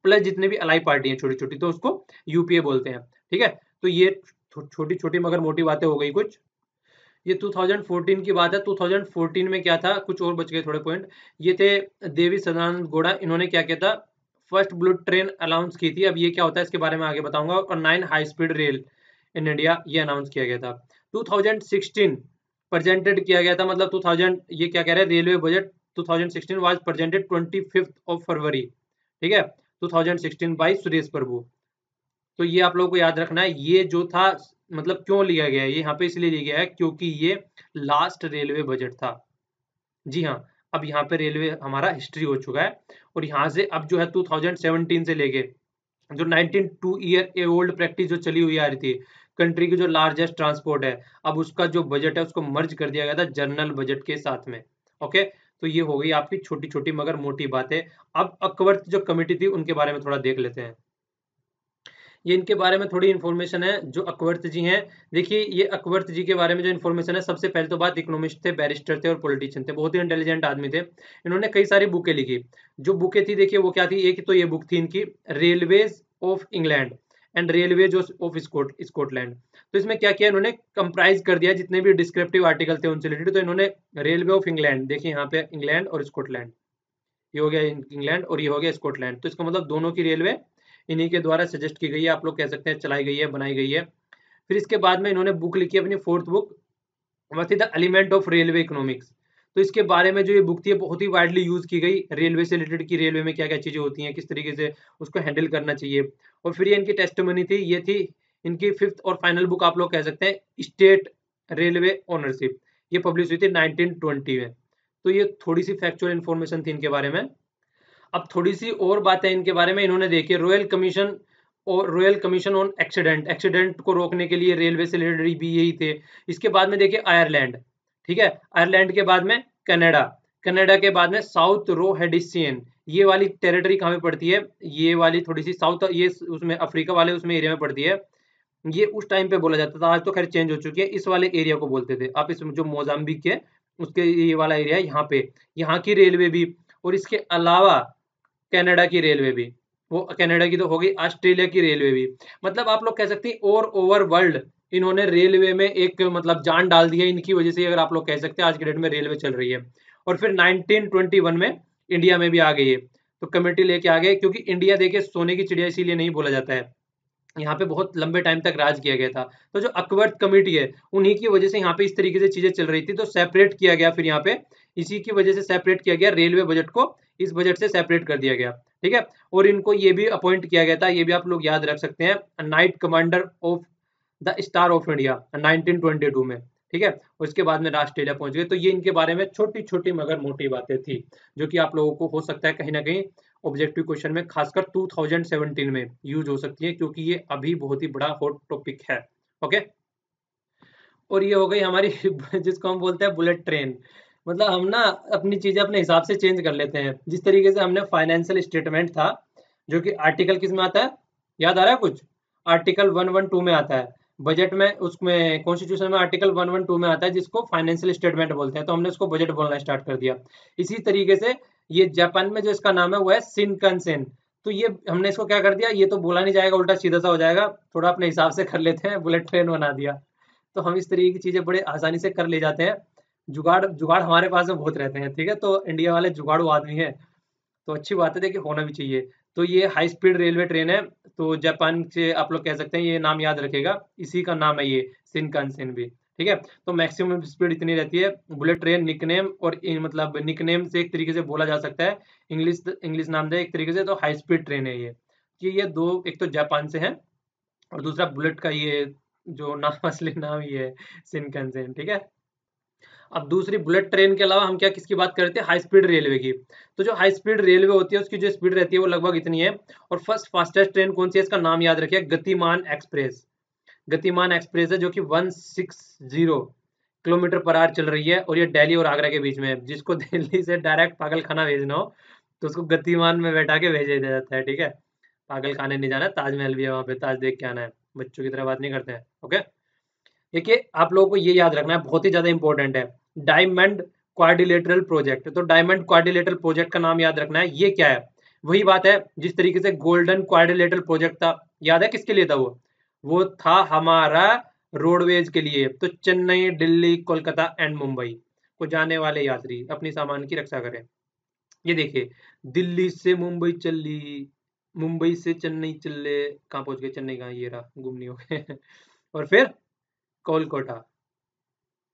A: प्लस जितने भी अलाई पार्टी है छोटी छोटी, तो उसको यूपीए बोलते हैं, ठीक है। तो ये छोटी छोटी मगर मोटी बातें हो गई कुछ। ये 2014 की बात है। 2014 में क्या था, कुछ और बच गए थोड़े पॉइंट। ये थे देवी सदानंद गौड़ा, इन्होंने क्या किया था, फर्स्ट बुलेट ट्रेन अनाउंस की थी। अब ये क्या होता है इसके बारे में आगे बताऊंगा। और 9 high speed rail in India ये अनाउंस किया गया था। 2016 प्रेजेंटेड किया गया था, मतलब 2000, ये क्या कह रहे हैं, रेलवे बजट 2016 वाज प्रेजेंटेड 25 फरवरी, ठीक है, 2016 बाई सुरेश प्रभु। तो ये आप लोगों को याद रखना है, ये जो था मतलब क्यों लिया गया है, ये यहाँ पे इसलिए लिया गया है क्योंकि ये लास्ट रेलवे बजट था। जी हाँ, अब यहाँ पे रेलवे हमारा हिस्ट्री हो चुका है। और यहाँ से अब जो है 2017 से लेके जो 92 ईयर ओल्ड प्रैक्टिस जो चली हुई आ रही थी, कंट्री की जो लार्जेस्ट ट्रांसपोर्ट है, अब उसका जो बजट है उसको मर्ज कर दिया गया था जनरल बजट के साथ में। ओके, तो ये हो गई आपकी छोटी छोटी मगर मोटी बातें। अब अकवर्थ जो कमेटी थी उनके बारे में थोड़ा देख लेते हैं। ये इनके बारे में थोड़ी इन्फॉर्मेशन है, जो अकवर्थ जी हैं। देखिए ये अकवर्थ जी के बारे में जो इन्फॉर्मेशन है, सबसे पहले तो बात, इकोनॉमिस्ट थे, बैरिस्टर थे और पॉलिटिशियन थे, बहुत ही इंटेलिजेंट आदमी थे। इन्होंने कई सारी बुकें लिखी। जो बुकें थी देखिए वो क्या थी, एक तो ये बुक थी इनकी railways of England and railways of Scotland. तो इसमें क्या किया इन्होंने, कंप्राइज कर दिया जितने भी डिस्क्रिप्टिव आर्टिकल थे उनसे रिलेटेड। तो इन्होंने रेलवे ऑफ इंग्लैंड, देखिए यहाँ पे इंग्लैंड और स्कॉटलैंड, ये हो गया इंग्लैंड और ये हो गया स्कॉटलैंड, तो इसका मतलब दोनों की रेलवे इन्हीं के द्वारा सजेस्ट की गई है, आप लोग कह सकते हैं चलाई गई है, बनाई गई है। फिर इसके बाद में इन्होंने बुक लिखी अपनी फोर्थ बुक, वह थी the element of railway economics. तो इसके बारे में जो ये बुक थी बहुत ही वाइडली यूज की गई, रेलवे से रिलेटेड की रेलवे में क्या क्या चीजें होती हैं, किस तरीके से उसको हैंडल करना चाहिए। और फिर ये इनकी टेस्टिमनी थी, ये थी इनकी फिफ्थ और फाइनल बुक, आप लोग कह सकते हैं स्टेट रेलवे ओनरशिप, ये पब्लिश हुई थी 1920 में। तो ये थोड़ी सी फैक्चुअल इन्फॉर्मेशन थी इनके बारे में। अब थोड़ी सी और बातें इनके बारे में, इन्होंने देखी रॉयल कमीशन और royal commission on accident, accident को रोकने के लिए रेलवे से रिलेटेड भी यही थे। इसके बाद में देखिए आयरलैंड, ठीक है, आयरलैंड के बाद में कनाडा, कनाडा के बाद में साउथ रोहेडिसियन, ये वाली टेरिटरी कहाँ पे पड़ती है, ये वाली थोड़ी सी साउथ, ये उसमें अफ्रीका वाले उसमें एरिया में पड़ती है। ये उस टाइम पे बोला जाता था, आज तो खैर चेंज हो चुकी है, इस वाले एरिया को बोलते थे। आप इसमें जो मोजाम्बिक के उसके ये वाला एरिया है यहाँ पे, यहाँ की रेलवे भी। और इसके अलावा कनाडा की रेलवे भी, वो कनाडा की तो हो गई, ऑस्ट्रेलिया की रेलवे भी। मतलब आप लोग कह सकते हैं और ओवर वर्ल्ड इन्होंने रेलवे में एक मतलब जान डाल दी है, इनकी वजह से अगर आप लोग कह सकते हैं आज की डेट में रेलवे चल रही है। और फिर 1921 में इंडिया में भी आ गई है, तो कमेटी लेके आ गए, क्योंकि इंडिया देखिए सोने की चिड़िया इसीलिए नहीं बोला जाता है, यहाँ पे बहुत लंबे टाइम तक राज किया गया था। तो जो अकबर्त कमेटी है उन्हीं की वजह से यहाँ पे इस तरीके से चीजें चल रही थी, तो सेपरेट किया गया फिर यहाँ पे, इसी की वजह से सेपरेट किया गया रेलवे बजट को, इस बजट से सेपरेट कर दिया गया, ठीक है। और इनको ये भी अपॉइंट किया गया था, ये भी आप लोग याद रख सकते हैं, night commander of the star of India 1922 में, ठीक है। उसके बाद में ऑस्ट्रेलिया पहुंच गए। तो ये इनके बारे में छोटी छोटी मगर मोटी बातें थी, जो कि आप लोगों को हो सकता है कहीं ना कहीं ऑब्जेक्टिव क्वेश्चन में खासकर 2017 में यूज हो सकती है, क्योंकि ये अभी बहुत ही बड़ा हॉट टॉपिक है। ओके, और ये हो गई हमारी जिसको हम बोलते हैं बुलेट ट्रेन। मतलब हम ना अपनी चीजें अपने हिसाब से चेंज कर लेते हैं, जिस तरीके से हमने फाइनेंशियल स्टेटमेंट था, जो कि आर्टिकल किस में आता है, याद आ रहा है कुछ, आर्टिकल 112 में आता है बजट में, उसमें कॉन्स्टिट्यूशन में आर्टिकल 112 में आता है, जिसको फाइनेंशियल स्टेटमेंट बोलते हैं, तो हमने उसको बजट बोलना स्टार्ट कर दिया। इसी तरीके से ये जापान में जो इसका नाम है वो है शिनकानसेन। तो ये हमने इसको क्या कर दिया, ये तो बोला नहीं जाएगा, उल्टा सीधा सा हो जाएगा, थोड़ा अपने हिसाब से कर लेते हैं, बुलेट ट्रेन बना दिया। तो हम इस तरीके की चीजें बड़े आसानी से कर ले जाते हैं, जुगाड़ जुगाड़ हमारे पास में बहुत रहते हैं, ठीक है। तो इंडिया वाले जुगाड़ू आदमी है, तो अच्छी बात है, देखिए होना भी चाहिए। तो ये हाई स्पीड रेलवे ट्रेन है, तो जापान से आप लोग कह सकते हैं, ये नाम याद रखेगा, इसी का नाम है ये शिनकानसेन भी, ठीक है। तो मैक्सिमम स्पीड इतनी रहती है। बुलेट ट्रेन निकनेम और मतलब निकनेम से एक तरीके से बोला जा सकता है, इंग्लिश इंग्लिश नाम है एक तरीके से, तो हाई स्पीड ट्रेन है ये, कि ये दो, एक तो जापान से है और दूसरा बुलेट का ये जो नाम असली नाम ये है शिनकानसेन, ठीक है। अब दूसरी बुलेट ट्रेन के अलावा हम क्या किसकी बात करते हैं, हाई स्पीड रेलवे की। तो जो हाई स्पीड रेलवे होती है उसकी जो स्पीड रहती है वो लगभग इतनी है। और फर्स्ट फास्टेस्ट ट्रेन कौन सी है, इसका नाम याद रखिए, गतिमान एक्सप्रेस। गतिमान एक्सप्रेस है, जो कि 160 किलोमीटर पर आवर चल रही है और ये दिल्ली और आगरा के बीच में है। जिसको दिल्ली से डायरेक्ट पागल खाना भेजना हो तो उसको गतिमान में बैठा के भेज दिया जाता है, ठीक है। पागल खाने नहीं जाना, ताजमहल भी है वहां पे, ताज देख के आना है। बच्चों की तरह बात नहीं करते हैं, ओके। देखिए आप लोगों को ये याद रखना है, बहुत ही ज्यादा इंपॉर्टेंट है। डायमंड क्वाड्रिलेटरल प्रोजेक्ट, तो डायमंड क्वाड्रिलेटरल प्रोजेक्ट का नाम याद रखना है। ये क्या है? वही बात है जिस तरीके से गोल्डन क्वाड्रिलेटरल प्रोजेक्ट था, याद है किसके लिए था वो था हमारा रोडवेज के लिए। तो चेन्नई, दिल्ली, कोलकाता एंड मुंबई को जाने वाले यात्री अपनी सामान की रक्षा करें। ये देखिए, दिल्ली से मुंबई चली, मुंबई से चेन्नई चले, कहाँ पहुंच गए? चेन्नई कहाँ, ये रहा, गुमनी हो गए और फिर कोलकाता,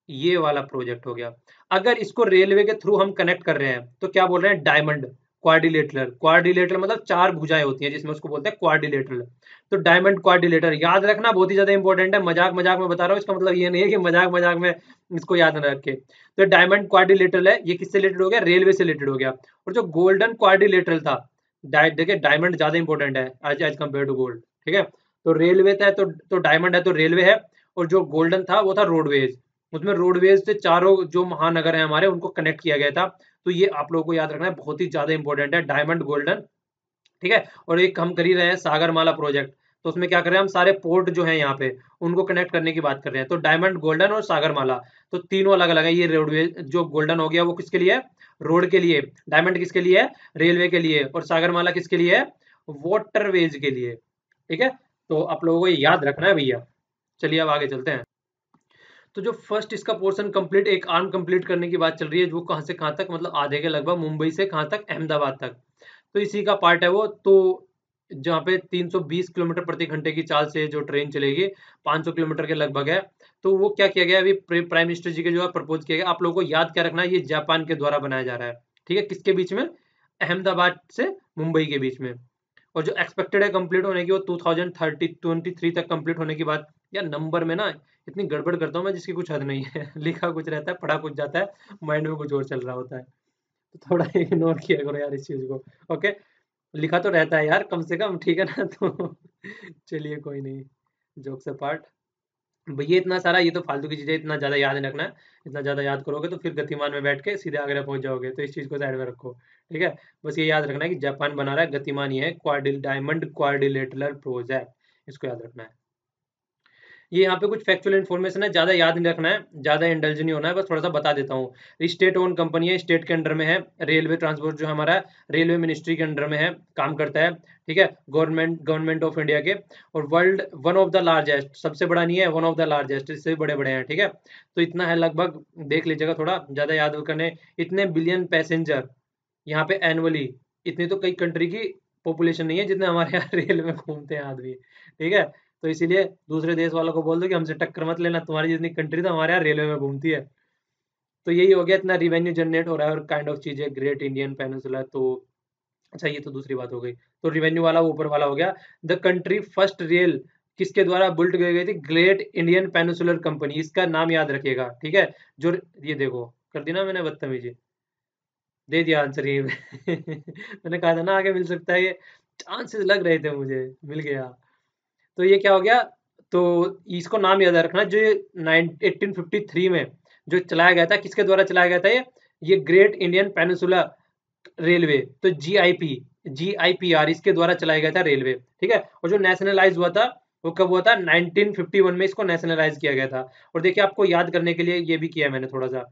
A: ये वाला प्रोजेक्ट हो गया। अगर इसको रेलवे के थ्रू हम कनेक्ट कर रहे हैं तो क्या बोल रहे हैं? Diamond quadrilateral. क्वाड्रिलेटरल मतलब चार भुजाएं होती हैं, जिसमें उसको बोलते हैं क्वाड्रिलेटरल। तो डायमंड क्वाड्रिलेटरल याद रखना, बहुत ही ज्यादा इंपॉर्टेंट है। मजाक मजाक में बता रहा हूँ, इसका मतलब ये नहीं है कि मजाक मजाक में इसको याद न रखे। तो डायमंड क्वाड्रिलेटरल है, ये किससे रिलेटेड हो गया? रेलवे से रिलेटेड हो गया। और जो गोल्डन क्वाड्रिलेटरल था, देखिए डायमंड ज्यादा इंपॉर्टेंट है आज एज कम्पेयर टू गोल्ड, ठीक है। तो रेलवे था, तो डायमंड है तो रेलवे है। और जो गोल्डन था वो था रोडवेज। उसमें रोडवेज से चारों जो महानगर हैं हमारे, उनको कनेक्ट किया गया था। तो ये आप लोगों को याद रखना है, बहुत ही ज्यादा इंपॉर्टेंट है, डायमंड गोल्डन, ठीक है। और एक हम कर ही रहे हैं सागरमाला प्रोजेक्ट, तो उसमें क्या कर रहे हैं हम? सारे पोर्ट जो है यहाँ पे उनको कनेक्ट करने की बात कर रहे हैं। तो डायमंड, गोल्डन और सागरमाला, तो तीनों अलग अलग है। ये रोडवे जो गोल्डन हो गया वो किसके लिए है? रोड के लिए। डायमंड किसके लिए है? रेलवे के लिए। और सागरमाला किसके लिए है? वाटरवेज के लिए, ठीक है। तो आप लोगों को ये याद रखना है भैया। चलिए अब आगे चलते हैं। तो जो फर्स्ट इसका पोर्शन कंप्लीट, एक आर्म कंप्लीट करने की बात चल रही है, वो कहाँ से कहाँ तक, मतलब आधे के लगभग, मुंबई से कहाँ तक? अहमदाबाद तक। तो इसी का पार्ट है वो। तो जहाँ पे 320 किलोमीटर प्रति घंटे की चाल से जो ट्रेन चलेगी, 500 किलोमीटर के लगभग है। तो वो क्या किया गया अभी, प्राइम मिनिस्टर जी के जो है प्रपोज किया गया। आप लोगों को याद क्या रखना है, ये जापान के द्वारा बनाया जा रहा है, ठीक है। किसके बीच में? अहमदाबाद से मुंबई के बीच में। और जो एक्सपेक्टेड है कंप्लीट होने की, वो 2023 तक कंप्लीट होने की बात। या नंबर में ना इतनी गड़बड़ करता हूँ मैं जिसकी कुछ हद नहीं है लिखा कुछ रहता है, पढ़ा कुछ जाता है, माइंड में कुछ और चल रहा होता है। तो थोड़ा इग्नोर किया करो यार इस चीज को, ओके। लिखा तो रहता है यार कम से कम, ठीक है ना तो चलिए कोई नहीं, जोक्स अपार्ट। भैया इतना सारा, ये तो फालतू की चीजें, इतना ज्यादा याद नहीं रखना है। इतना ज्यादा याद करोगे तो फिर गतिमान में बैठ के सीधे आगरा पहुंच जाओगे, तो इस चीज को साइड में रखो, ठीक है। बस ये याद रखना है कि जापान बना रहा है, गतिमान ये है, डायमंड क्वाड्रिलेटरल प्रोजेक्ट, इसको याद रखना है। ये यहाँ पे कुछ फैक्चुअल इन्फॉर्मेशन है, ज्यादा याद नहीं रखना है, ज्यादा इंडल्ज नहीं होना है, बस थोड़ा सा बता देता हूँ। स्टेट ओन कंपनी है, स्टेट के अंडर में है। रेलवे ट्रांसपोर्ट जो हमारा रेलवे मिनिस्ट्री के अंडर में है, काम करता है, ठीक है। गवर्नमेंट ऑफ इंडिया के। और world one of the largest, सबसे बड़ा नहीं है, वन ऑफ द लार्जेस्ट, इससे भी बड़े बड़े हैं, ठीक है। तो इतना है लगभग, देख लीजिएगा, थोड़ा ज्यादा याद करने। इतने बिलियन पैसेंजर यहाँ पे एनुअली, इतनी तो कई कंट्री की पॉपुलेशन नहीं है जितने हमारे यहाँ रेल में घूमते हैं आदमी, ठीक है। तो इसीलिए दूसरे देश वालों को बोल दो कि हमसे टक्कर मत लेना, तुम्हारी जितनी कंट्री तो हमारे यहाँ रेलवे में घूमती है। तो यही हो गया, इतना रिवेन्यू जनरेट हो रहा है और काइंड ऑफ चीजें, ग्रेट इंडियन पेनिनसुला। तो अच्छा, ये तो दूसरी बात हो गई। तो रिवेन्यू वाला ऊपर वाला हो गया। द कंट्री फर्स्ट रेल किसके द्वारा बिल्ट की गई थी? ग्रेट इंडियन पेनिनसुलर कंपनी, इसका नाम याद रखिएगा, ठीक है। जो, ये देखो, कर दी ना मैंने बदतमीजी, दे दिया आंसर ये मैंने कहा था ना आगे मिल सकता है, ये चांसेस लग रहे थे मुझे, मिल गया। तो ये क्या हो गया? तो इसको नाम याद रखना, जो 1853 में जो चलाया गया था, किसके द्वारा चलाया गया था ये ग्रेट इंडियन पेनिनसुला रेलवे। तो GIPR इसके द्वारा चलाया गया था रेलवे, ठीक है। और जो नेशनलाइज हुआ था वो कब हुआ था? 1951 में इसको नेशनलाइज किया गया था। और देखिए आपको याद करने के लिए ये भी किया है मैंने थोड़ा सा,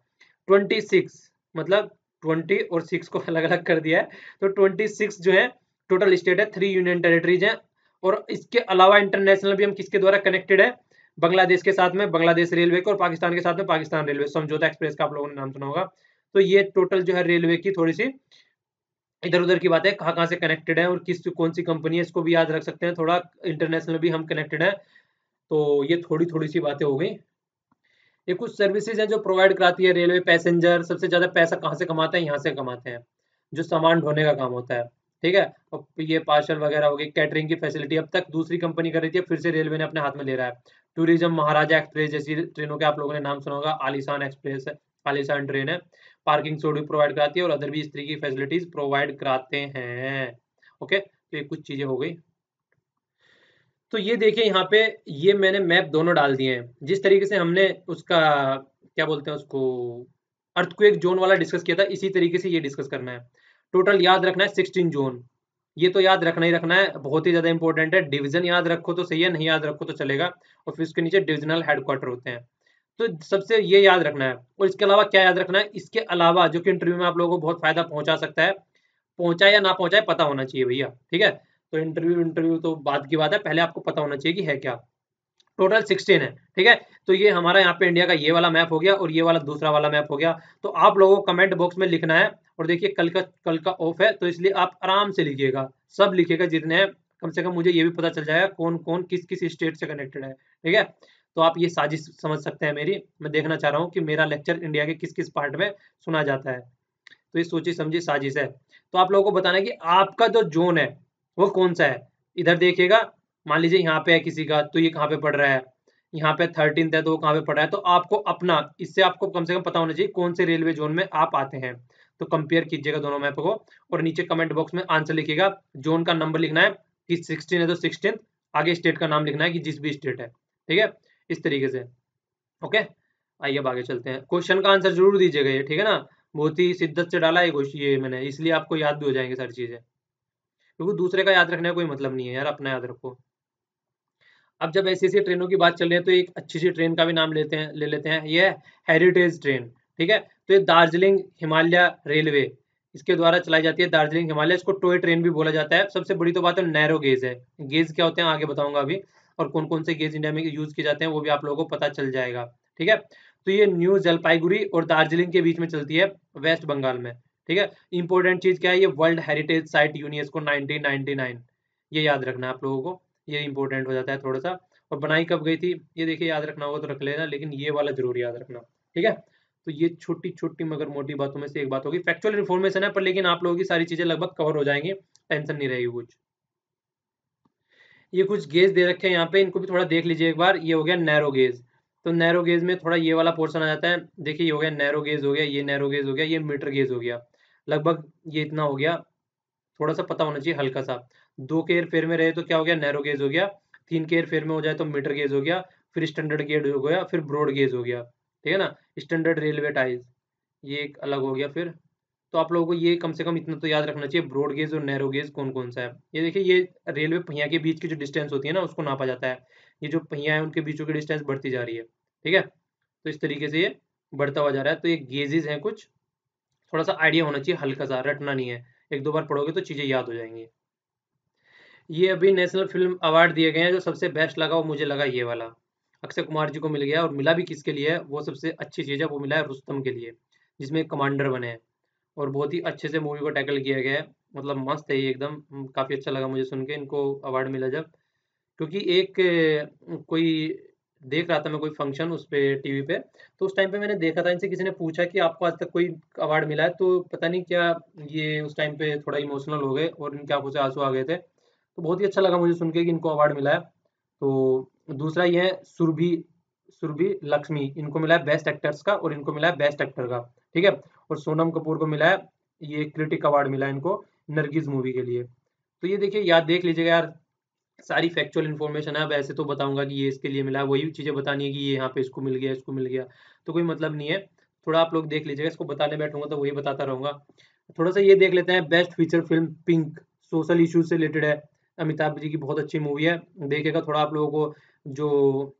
A: 26, मतलब 20 और 6 को अलग अलग कर दिया है। तो 26 जो है टोटल स्टेट है, 3 यूनियन टेरिटरीज हैं। और इसके अलावा इंटरनेशनल भी हम किसके द्वारा कनेक्टेड है? बांग्लादेश के साथ में बांग्लादेश रेलवे को, और पाकिस्तान के साथ में पाकिस्तान रेलवे, समझौता एक्सप्रेस का आप लोगों ने नाम सुना होगा। तो ये टोटल जो है रेलवे की थोड़ी सी इधर उधर की बातें, कहाँ कहाँ से कनेक्टेड है और किस कौन सी कंपनी है, इसको भी याद रख सकते हैं। थोड़ा इंटरनेशनल भी हम कनेक्टेड है। तो ये थोड़ी थोड़ी सी बातें हो गई। ये कुछ सर्विसेज हैं जो प्रोवाइड कराती है रेलवे। पैसेंजर सबसे ज्यादा पैसा कहाँ से कमाते हैं? यहाँ से कमाते हैं, जो सामान ढोने का काम होता है, ठीक है। और ये पार्सल वगैरह हो गई, कैटरिंग की फैसिलिटी अब तक दूसरी कंपनी कर रही थी, फिर से रेलवे ने अपने हाथ में ले रहा है। टूरिज्म, महाराजा एक्सप्रेस जैसी ट्रेनों के आप लोगों ने नाम सुना होगा, आलीशान एक्सप्रेस है, आलीशान ट्रेन है। पार्किंग भी प्रोवाइड कराती है और अदर भी इस तरह की फैसिलिटीज प्रोवाइड कराते हैं, ओके। तो ये कुछ चीजें हो गई। तो ये देखिए यहाँ पे, ये मैंने मैप दोनों डाल दिए हैं। जिस तरीके से हमने उसका क्या बोलते हैं उसको, अर्थक्वेक जोन वाला डिस्कस किया था, इसी तरीके से ये डिस्कस करना है। टोटल याद रखना है 16 जोन, ये तो याद रखना ही रखना है, बहुत ही ज्यादा इंपॉर्टेंट है। डिवीजन याद रखो तो सही है, नहीं याद रखो तो चलेगा। और फिर उसके नीचे डिविजनल हेडक्वार्टर होते हैं, तो सबसे ये याद रखना है। और इसके अलावा क्या याद रखना है, इसके अलावा जो कि इंटरव्यू में आप लोगों को बहुत फायदा पहुंचा सकता है, पहुंचाए या ना पहुंचाए पता होना चाहिए भैया, ठीक है। तो इंटरव्यू इंटरव्यू तो बात की बात है, पहले आपको पता होना चाहिए कि है क्या। टोटल 16 है, ठीक है। तो ये हमारा यहाँ पे इंडिया का ये वाला मैप हो गया, और ये वाला दूसरा वाला मैप हो गया। तो आप लोगों को कमेंट बॉक्स में लिखना है। और देखिए कल का ऑफ है, तो इसलिए आप आराम से लिखिएगा, सब लिखिएगा जितने हैं। कम से कम मुझे ये भी पता चल जाएगा कौन कौन किस किस स्टेट से कनेक्टेड है, ठीक है। तो आप ये साजिश समझ सकते हैं मेरी, मैं देखना चाह रहा हूँ कि मेरा लेक्चर इंडिया के किस किस पार्ट में सुना जाता है। तो ये सोची समझी साजिश है। तो आप लोगों को बताना है कि आपका जो जोन है वो कौन सा है। इधर देखिएगा, मान लीजिए यहाँ पे है किसी का, तो ये कहाँ पे पड़ रहा है, यहाँ पे 13th है तो वो कहाँ पे पड़ रहा है। तो आपको अपना, इससे आपको कम से कम पता होना चाहिए कौन से रेलवे जोन में आप आते हैं। तो कंपेयर कीजिएगा दोनों मैप को, और नीचे कमेंट बॉक्स में आंसर लिखिएगा, जोन का नंबर लिखना है कि 16 है तो 16, आगे स्टेट का नाम लिखना है कि जिस भी स्टेट है, ठीक है, इस तरीके से। ओके, आइए अब आगे चलते हैं। क्वेश्चन का आंसर जरूर दीजिएगा ये, ठीक है ना। बहुत ही शिद्दत से डाला है क्वेश्चन ये मैंने, इसलिए आपको याद भी हो जाएंगे सारी चीजें, क्योंकि दूसरे का याद रखने का कोई मतलब नहीं है यार, अपना याद रखो। अब जब ऐसी ऐसी ट्रेनों की बात चल रही है, तो एक अच्छी सी ट्रेन का भी नाम ले लेते हैं, ये है हेरिटेज ट्रेन, ठीक है। तो ये दार्जिलिंग हिमालय रेलवे, इसके द्वारा चलाई जाती है, दार्जिलिंग हिमालय, इसको टॉय ट्रेन भी बोला जाता है। सबसे बड़ी तो बात है नैरो गेज है। गेज क्या होते हैं आगे बताऊंगा अभी, और कौन कौन से गेज इंडिया में यूज किए जाते हैं वो भी आप लोगों को पता चल जाएगा, ठीक है। तो ये न्यू जलपाईगुड़ी और दार्जिलिंग के बीच में चलती है, वेस्ट बंगाल में, ठीक है। इंपॉर्टेंट चीज क्या है, ये वर्ल्ड हेरिटेज साइट यूनेस्को 1999, ये याद रखना है आप लोगों को, ये इंपॉर्टेंट हो जाता है थोड़ा सा। और बनाई कब गई थी ये देखिए, याद रखना होगा तो रख लेना, लेकिन ये वाला जरूर याद रखना, ठीक है। तो ये छोटी छोटी मगर मोटी बातों में से एक बात होगी, फैक्चुअल इन्फॉर्मेशन है पर, लेकिन आप लोगों की सारी चीजें लगभग कवर हो जाएंगी, टेंशन नहीं रहेगी कुछ। ये कुछ गेज दे रखे हैं यहाँ पे, इनको भी थोड़ा देख लीजिए एक बार। ये हो गया नैरो गेज, तो नैरो गेज में थोड़ा ये वाला पोर्शन आ जाता है। देखिए ये हो गया नैरो गेज, हो गया ये नैरो गेज, हो गया ये मीटर गेज, हो गया लगभग ये इतना हो गया। थोड़ा सा पता होना चाहिए हल्का सा। 2 के हेर फेर में रहे तो क्या हो गया, नैरो गेज हो गया। 3 के हेर फेर में हो जाए तो मीटर गेज हो गया। फिर स्टैंडर्ड गेज हो गया, फिर ब्रॉड गेज हो गया, ठीक है ना। स्टैंडर्ड रेलवे टाइज, ये एक अलग हो गया फिर। तो आप लोगों को ये कम से कम इतना तो याद रखना चाहिए, ब्रॉड गेज और नैरो गेज कौन कौन सा है। ये देखिए, ये रेलवे पहिया के बीच की जो डिस्टेंस होती है ना, उसको नापा जाता है। ये जो पहिया है उनके बीचों की डिस्टेंस बढ़ती जा रही है, ठीक है। तो इस तरीके से ये बढ़ता हुआ जा रहा है। तो ये गेजेज हैं कुछ, थोड़ा सा आइडिया होना चाहिए, हल्का सा रटना नहीं है। एक दो बार पढ़ोगे तो चीजें याद हो जाएंगी। ये अभी नेशनल फिल्म अवार्ड दिए गए हैं, जो सबसे बेस्ट लगा वो मुझे लगा ये वाला, अक्षय कुमार जी को मिल गया। और मिला भी किसके लिए है, वो सबसे अच्छी चीज़ है, वो मिला है रुस्तम के लिए, जिसमें कमांडर बने हैं। और बहुत ही अच्छे से मूवी को टैकल किया गया है, मतलब मस्त है ये एकदम। काफ़ी अच्छा लगा मुझे सुन के इनको अवार्ड मिला जब, क्योंकि एक कोई देख रहा था मैं कोई फंक्शन उस पे टीवी पे, तो उस टाइम पे मैंने देखा था, इनसे किसी ने पूछा कि आपको आज तक कोई अवार्ड मिला है, तो पता नहीं क्या, ये उस टाइम पे थोड़ा इमोशनल हो गए और इनकी आंखों से आंसू आ गए थे। तो बहुत ही अच्छा लगा मुझे सुन के कि इनको अवार्ड मिला है। तो दूसरा ये है सुरभि, सुरभि लक्ष्मी, इनको मिला है बेस्ट एक्टर्स का, और इनको मिला है बेस्ट एक्टर का, ठीक है। और सोनम कपूर को मिला है, ये क्रिटिक अवार्ड मिला है इनको, नरगिस मूवी के लिए। तो ये देखिए, याद देख लीजिएगा यार, सारी फैक्चुअल इन्फॉर्मेशन है। अब ऐसे तो बताऊंगा कि ये इसके लिए मिला है, वही चीजें बतानी है कि ये यहाँ पे इसको मिल गया, इसको मिल गया, तो कोई मतलब नहीं है। थोड़ा आप लोग देख लीजिएगा, इसको बताने बैठूंगा तो वही बताता रहूंगा। थोड़ा सा ये देख लेते हैं, best feature film pink, social issues से रिलेटेड है, अमिताभ जी की बहुत अच्छी मूवी है। देखिएगा, थोड़ा आप लोगों को जो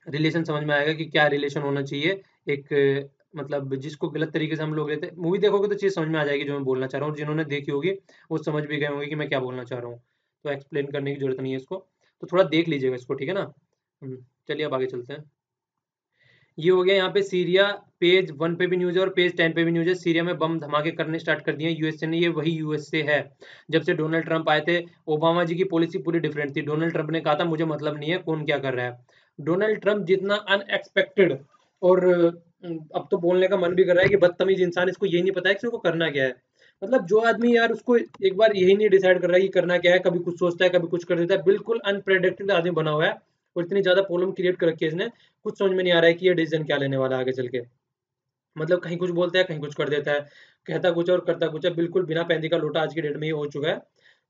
A: रिलेशन समझ में आएगा कि क्या रिलेशन होना चाहिए एक, मतलब जिसको गलत तरीके से हम लोग लेते, मूवी देखोगे तो चीज़ समझ में आ जाएगी जो मैं बोलना चाह रहा हूँ। जिन्होंने देखी होगी वो समझ भी गए होंगे कि मैं क्या बोलना चाह रहा हूँ, तो एक्सप्लेन करने की जरूरत नहीं है इसको। तो थोड़ा देख लीजिएगा इसको, ठीक है ना। चलिए अब आगे चलते हैं। ये हो गया यहाँ पे सीरिया, पेज 1 पे भी न्यूज है और पेज 10 पे भी न्यूज है। सीरिया में बम धमाके करने स्टार्ट कर दिए यूएसए ने, ये वही यूएसए है जब से डोनाल्ड ट्रंप आए थे। ओबामा जी की पॉलिसी पूरी डिफरेंट थी, डोनाल्ड ट्रंप ने कहा था मुझे मतलब नहीं है कौन क्या कर रहा है। डोनाल्ड ट्रंप जितना अनएक्सपेक्टेड, और अब तो बोलने का मन भी कर रहा है कि बदतमीज इंसान, इसको यही नहीं पता है कि उसको करना क्या है। मतलब जो आदमी यार, उसको एक बार यही नहीं डिसाइड कर रहा है कि करना क्या है, कभी कुछ सोचता है कभी कुछ कर देता है, बिल्कुल अनप्रेडिक्टेबल आदमी बना हुआ है। और इतनी ज्यादा प्रॉब्लम क्रिएट कर रखी है इसने, कुछ समझ में नहीं आ रहा है कि ये डिसीजन क्या लेने वाला है आगे चल के। मतलब कहीं कुछ बोलता है कहीं कुछ कर देता है, कहता कुछ और करता कुछ है, बिल्कुल बिना पैंदी का लोटा आज की डेट में ये हो चुका है।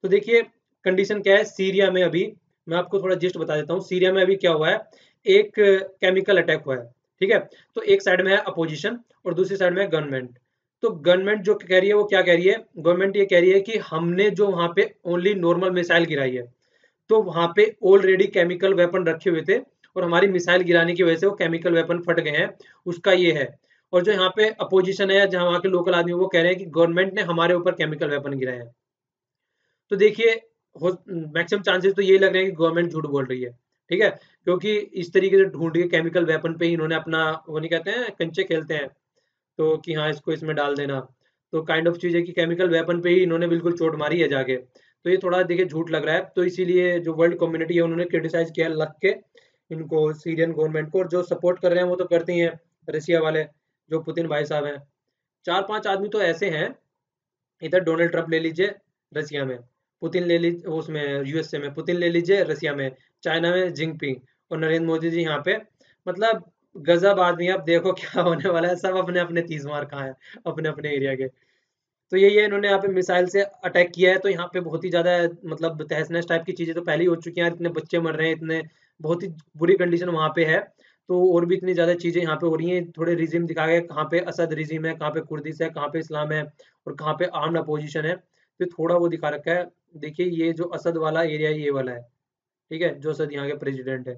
A: तो देखिए, कंडीशन क्या है सीरिया में अभी, मैं आपको थोड़ा जिस्ट बता देता हूँ। सीरिया में अभी क्या हुआ है, एक केमिकल अटैक हुआ है, ठीक है। तो एक साइड में है अपोजिशन और दूसरी साइड में है गवर्नमेंट। तो गवर्नमेंट जो कह रही है वो क्या कह रही है, गवर्नमेंट ये कह रही है कि हमने जो वहां पे ओनली नॉर्मल मिसाइल गिराई है, तो वहां पे ऑलरेडी केमिकल वेपन रखे हुए थे और हमारी मिसाइल गिराने की वजह से वो केमिकल वेपन फट गए हैं, उसका ये है। और जो यहाँ पे अपोजिशन है, जहाँ वहाँ के लोकल आदमी, वो कह रहे हैं कि गवर्नमेंट ने हमारे ऊपर केमिकल वेपन गिराए हैं। तो देखिए, मैक्सिमम चांसेस तो ये लग रहे हैं कि गवर्नमेंट झूठ बोल रही है, ठीक है, क्योंकि इस तरीके से ढूंढ के केमिकल वेपन पे ही इन्होंने अपना, वो नहीं कहते हैं कंचे खेलते हैं, तो कि हाँ इसको इसमें डाल देना, तो काइंड ऑफ चीज़ है कि केमिकल वेपन पे ही इन्होंने बिल्कुल चोट मारी है जाके। तो ये थोड़ा देखिए झूठ लग रहा है, तो इसीलिए जो वर्ल्ड कम्युनिटी है उन्होंने क्रिटिसाइज किया लग के इनको, सीरियन गवर्नमेंट को। और जो सपोर्ट कर रहे हैं वो तो करते ही हैं, रसिया वाले, जो पुतिन भाई साहब हैं। चार पांच आदमी तो ऐसे हैं, इधर डोनाल्ड ट्रंप ले लीजिए रसिया में, पुतिन ले लीजिए उसमें यूएसए में, पुतिन ले लीजिए रसिया में, चाइना में जिनपिंग, और नरेंद्र मोदी जी यहाँ पे। मतलब गजब आदमी है। अब देखो क्या होने वाला है, सब अपने अपने तीस मार कहाँ है, अपने अपने एरिया के। तो यही है, इन्होंने यहाँ पे मिसाइल से अटैक किया है, तो यहाँ पे बहुत ही ज्यादा मतलब तहस नहस टाइप की चीजें तो पहले ही हो चुकी हैं, इतने बच्चे मर रहे हैं, इतने बहुत ही बुरी कंडीशन वहाँ पे है। तो और भी इतनी ज्यादा चीजें यहाँ पे हो रही हैं, थोड़े रिजिम दिखा गए, कहाँ पे असद रिजिम है, कहाँ पे कुर्दिश है, कहाँ पे इस्लाम है, और कहाँ पे आर्म्ड अपोजिशन है, तो थोड़ा वो दिखा रखा है। देखिए ये जो असद वाला एरिया ये वाला है, ठीक है, जो असद यहाँ के प्रेसिडेंट है।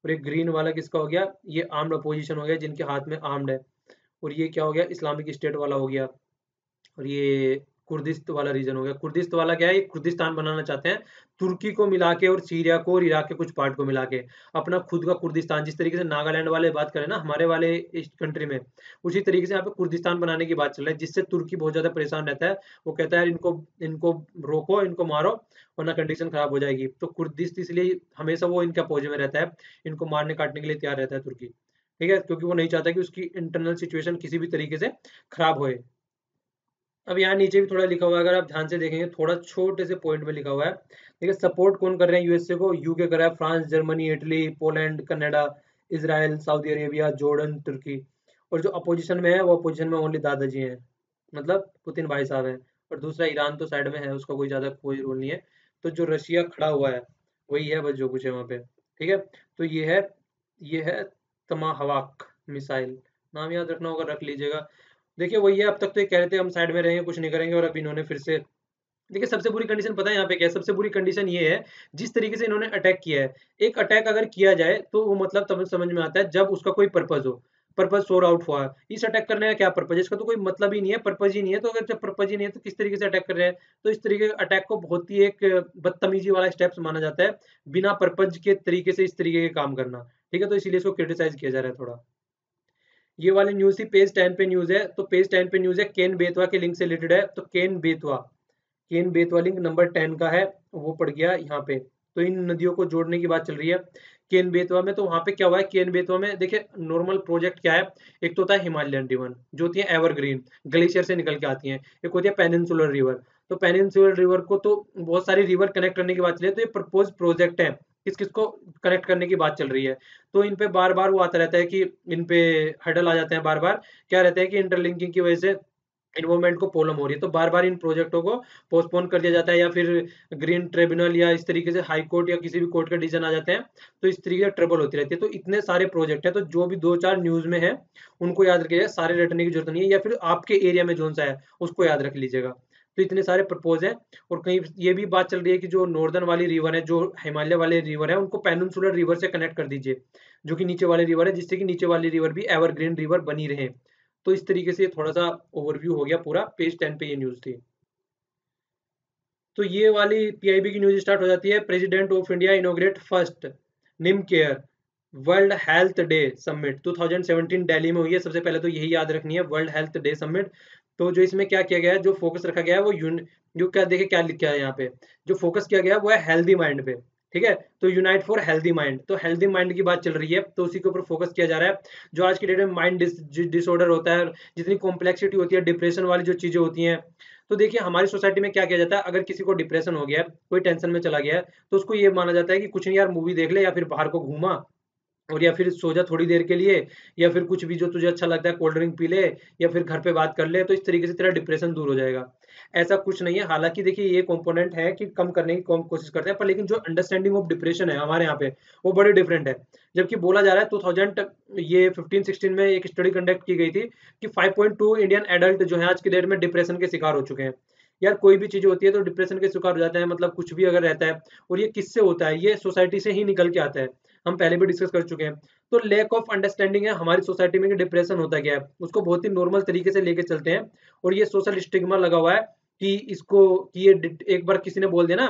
A: और ये ग्रीन वाला किसका हो गया, ये आर्म्ड अपोजिशन हो गया, जिनके हाथ में आर्म्ड है। और ये क्या हो गया, इस्लामिक स्टेट वाला हो गया। और ये कुर्दिस्त वाला रीजन हो गया। कुर्दिस्त वाला क्या है, ये कुर्दिस्तान बनाना चाहते हैं, तुर्की को मिला के और सीरिया को और इराक के कुछ पार्ट को मिला के अपना खुद का कुर्दिस्तान, जिस तरीके से नागालैंड वाले बात करें ना हमारे वाले इस कंट्री में, उसी तरीके से यहाँ पे कुर्दिस्तान बनाने की बात चल रही है, जिससे तुर्की बहुत ज्यादा परेशान रहता है। वो कहता है इनको इनको रोको, इनको मारो, वरना कंडीशन खराब हो जाएगी। तो कुर्दिस्त इसलिए हमेशा वो इनके अपोज में रहता है, इनको मारने काटने के लिए तैयार रहता है तुर्की, ठीक है, क्योंकि वो नहीं चाहता कि उसकी इंटरनल सिचुएशन किसी भी तरीके से खराब होए। अब यहाँ नीचे भी थोड़ा लिखा हुआ है, अगर आप ध्यान से देखेंगे थोड़ा छोटे से पॉइंट में लिखा हुआ है। देखिए सपोर्ट कौन कर रहे हैं यूएसए को, यूके कर रहा है, France, Germany, Italy, Poland, Canada, Israel, Saudi Arabia, Jordan, तुर्की। और जो अपोजिशन में है वो अपोजिशन में ओनली दादाजी हैं, मतलब पुतिन भाई साहब हैं। और दूसरा ईरान तो साइड में है, उसका कोई ज्यादा कोई रोल नहीं है। तो जो रशिया खड़ा हुआ है वही है बस, जो कुछ है वहाँ पे, ठीक है। तो ये है तमाहवाक मिसाइल, नाम याद रखना होगा, रख लीजिएगा। देखिए वही है, अब तक तो ये कह रहे थे हम साइड में रहेंगे, कुछ नहीं करेंगे, और अब इन्होंने फिर से, देखिए सबसे बुरी कंडीशन पता है यहाँ पे क्या है, सबसे बुरी कंडीशन ये है, जिस तरीके से इन्होंने अटैक किया है। एक अटैक अगर किया जाए तो वो मतलब तब समझ में आता है जब उसका कोई पर्पज हो, पर्पज सोर आउट हुआ है। इस अटैक करने का क्या पर्पज है, इसका तो कोई मतलब ही नहीं है, पर्पज ही नहीं है। तो अगर जब पर्पज ही नहीं है तो किस तरीके से अटैक कर रहे हैं। तो इस तरीके के अटैक को बहुत ही एक बदतमीजी वाला स्टेप्स माना जाता है, बिना पर्पज के तरीके से इस तरीके के काम करना, ठीक है। तो इसीलिए इसको क्रिटिसाइज किया जा रहा है थोड़ा। ये वाली न्यूज़ थी पेज 10 पे न्यूज़ है, तो पेज 10 पे न्यूज़ है, केन बेतवा के लिंक से रिलेटेड है। तो केन बेतवा लिंक नंबर 10 का है, वो पड़ गया यहाँ पे। तो इन नदियों को जोड़ने की बात चल रही है केन बेतवा में। तो वहां पे क्या हुआ है, केन बेतवा में देखिए नॉर्मल प्रोजेक्ट क्या है, एक तो होता है हिमालयन रिवर जो होती है एवरग्रीन, ग्लेशियर से निकल के आती है, एक होती है पेनिनसुलर रिवर। तो पेनिनसुलर रिवर को तो बहुत सारी रिवर कनेक्ट करने की बात चल रही है, तो ये प्रपोज प्रोजेक्ट है, किस किस को कनेक्ट करने की बात चल रही है। तो इन पे बार बार वो आता रहता है कि इन पे हडल आ जाते हैं बार बार, क्या रहता है कि इंटरलिंकिंग की वजह से इन्वॉल्वमेंट को प्रॉब्लम हो रही है, तो बार बार इन प्रोजेक्टों को पोस्टपोन कर दिया जाता है, या फिर ग्रीन ट्रिब्यूनल या इस तरीके से हाई कोर्ट या किसी भी कोर्ट का डिसीजन आ जाते हैं। तो इस तरीके से ट्रबल होती रहती है। तो इतने सारे प्रोजेक्ट है, तो जो भी दो चार न्यूज में है उनको याद रखिएगा, सारे रटने की जरूरत नहीं है, या फिर आपके एरिया में जोन सा है उसको याद रख लीजिएगा। तो इतने सारे प्रपोज हैं। और कहीं ये भी बात चल रही है कि जो नॉर्दर्न वाली रिवर है, जो हिमालय वाले रिवर है, उनको पेनिनसुलर रिवर से कनेक्ट कर दीजिए, जो कि नीचे वाले रिवर है, जिससे कि नीचे वाली रिवर भी एवरग्रीन रिवर बनी रहे। तो इस तरीके से थोड़ा सा ओवरव्यू हो गया पूरा, पेज 10 पे ये न्यूज़ थी। तो ये वाली पीआईबी की न्यूज़ स्टार्ट हो जाती है, president of India inaugurate first NIM care world health day summit 2017 Delhi में हुई है। सबसे पहले तो यही याद रखनी है, वर्ल्ड हेल्थ डे समिट। तो जो इसमें क्या किया गया है, जो फोकस रखा गया है वो जो क्या देखे क्या लिखा है यहाँ पे, जो फोकस किया गया है वो है हेल्दी माइंड पे, ठीक है। तो यूनाइट फॉर हेल्दी माइंड, तो हेल्दी माइंड की बात चल रही है, तो उसी के ऊपर फोकस किया जा रहा है। जो आज की डेट में माइंड डिसऑर्डर होता है, जितनी कॉम्प्लेक्सिटी होती है, डिप्रेशन वाली जो चीजें होती हैं। तो देखिए हमारी सोसाइटी में क्या किया जाता है, अगर किसी को डिप्रेशन हो गया है, कोई टेंशन में चला गया है, तो उसको ये माना जाता है कि कुछ नहीं यार, मूवी देख ले या फिर बाहर को घूमा, और या फिर सो जा थोड़ी देर के लिए, या फिर कुछ भी जो तुझे अच्छा लगता है कोल्ड ड्रिंक पी ले, या फिर घर पे बात कर ले, तो इस तरीके से तेरा डिप्रेशन दूर हो जाएगा। ऐसा कुछ नहीं है, हालांकि देखिए ये कंपोनेंट है कि कम करने की कोशिश करते हैं, पर लेकिन जो अंडरस्टैंडिंग ऑफ डिप्रेशन है हमारे यहाँ पे वो बड़ी डिफरेंट है। जबकि बोला जा रहा है 2000 ये 15-16 में एक स्टडी कंडक्ट की गई थी कि 5.2 इंडियन एडल्ट जो है आज की डेट में डिप्रेशन के शिकार हो चुके हैं। यार कोई भी चीज होती है तो डिप्रेशन के शिकार हो जाते हैं, मतलब कुछ भी अगर रहता है। और ये किससे होता है? ये सोसाइटी से ही निकल के आता है, हम पहले भी डिस्कस कर चुके हैं। तो लैक ऑफ अंडरस्टैंडिंग है हमारी सोसाइटी में कि डिप्रेशन होता क्या है, उसको बहुत ही नॉर्मल तरीके से लेके चलते हैं। और ये सोशल स्टिग्मा लगा हुआ है कि इसको कि ये एक बार किसी ने बोल दिया ना,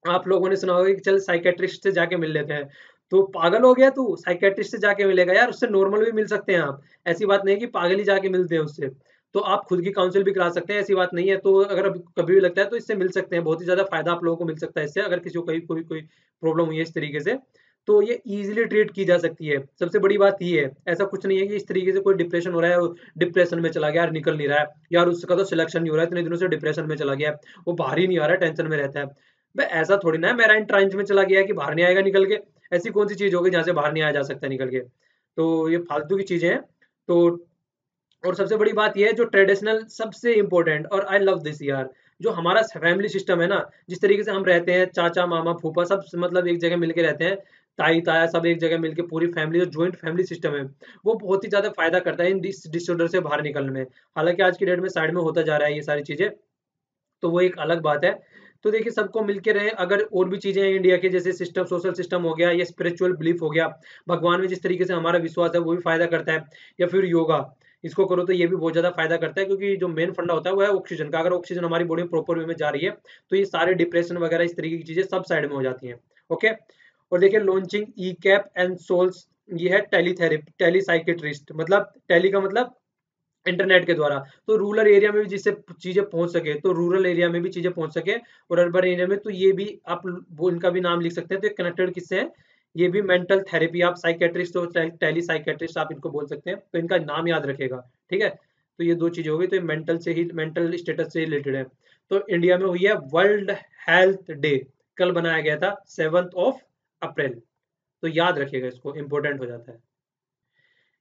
A: आप लोगों ने सुना होगा कि चल साइकेट्रिस्ट से जाके मिल लेते हैं, तो पागल हो गया तू, साइकेट्रिस्ट से जाके मिलेगा? यार उससे नॉर्मल भी मिल सकते हैं आप, ऐसी बात नहीं है कि पागल ही जाके मिलते हैं उससे। तो आप खुद की काउंसिल भी करा सकते हैं, ऐसी बात नहीं है। तो अगर कभी भी लगता है तो इससे मिल सकते हैं, बहुत ही ज्यादा फायदा आप लोगों को मिल सकता है इससे, अगर किसी को कोई कोई कोई प्रॉब्लम हुई है इस तरीके से, तो ये इजीली ट्रीट की जा सकती है। सबसे बड़ी बात ये है, ऐसा कुछ नहीं है कि इस तरीके से कोई डिप्रेशन हो रहा है, डिप्रेशन में चला गया यार, निकल नहीं रहा है, यार उसका तो सिलेक्शन नहीं हो रहा है, इतने दिनों से डिप्रेशन में चला गया है, वो बाहर ही नहीं आ रहा है, टेंशन में रहता है। भाई ऐसा थोड़ी ना है मैराइन ट्रांच में चला गया है कि बाहर नहीं आएगा निकल के। ऐसी कौन सी चीज होगी जहाँ से बाहर नहीं आया जा सकता निकल के? तो ये फालतू की चीजें हैं। तो और सबसे बड़ी बात ये है जो ट्रेडिशनल सबसे इम्पोर्टेंट, और आई लव दिस यार, जो हमारा फैमिली सिस्टम है ना, जिस तरीके से हम रहते हैं, चाचा मामा फूफा सब मतलब एक जगह मिलके रहते हैं, ताई ताया सब एक जगह मिलके, पूरी फैमिली, जो ज्वाइंट फैमिली सिस्टम है, वो बहुत ही ज्यादा फायदा करता है इन डिसऑर्डर से बाहर निकलने में। हालांकि आज की डेट में साइड में होता जा रहा है ये सारी चीजें, तो वो एक अलग बात है। तो देखिए सबको मिलके रहे, अगर और भी चीजें हैं इंडिया के, जैसे सिस्टम, सोशल सिस्टम हो गया, या स्पिरिचुअल बिलीफ हो गया, भगवान में जिस तरीके से हमारा विश्वास है वो भी फायदा करता है, या फिर योगा, इसको करो तो ये भी बहुत ज्यादा फायदा करता है, क्योंकि जो मेन फंडा होता है वो है ऑक्सीजन का। अगर ऑक्सीजन हमारी बॉडी में प्रॉपर वे में जा रही है तो ये सारे डिप्रेशन वगैरह इस तरीके की चीजें सब साइड में हो जाती हैं। ओके। और देखिए launching e cap and souls, ये है टेलीथेरेपी, टेलीसाइकेट्रिस्ट, मतलब टेली का मतलब इंटरनेट के द्वारा, तो रूरल एरिया में भी जिससे चीजें पहुंच सके, तो रूरल एरिया में भी चीजें पहुंच सके, और अर्बन एरिया में, तो ये भी आप वो इनका भी नाम लिख सकते हैं। तो कनेक्टेड किससे है? ये भी मेंटल थेरेपी, आप साइकेट्रिस्ट और टेली साइकेट्रिस्ट आप इनको बोल सकते हैं, तो इनका नाम याद रखेगा। ठीक है, तो ये दो चीजें हो गई, तो ये मेंटल से ही, मेंटल स्टेटस से रिलेटेड है। तो इंडिया में हुई है वर्ल्ड हेल्थ डे, कल बनाया गया था 7 अप्रैल, तो याद रखिएगा, इसको इंपॉर्टेंट हो जाता है।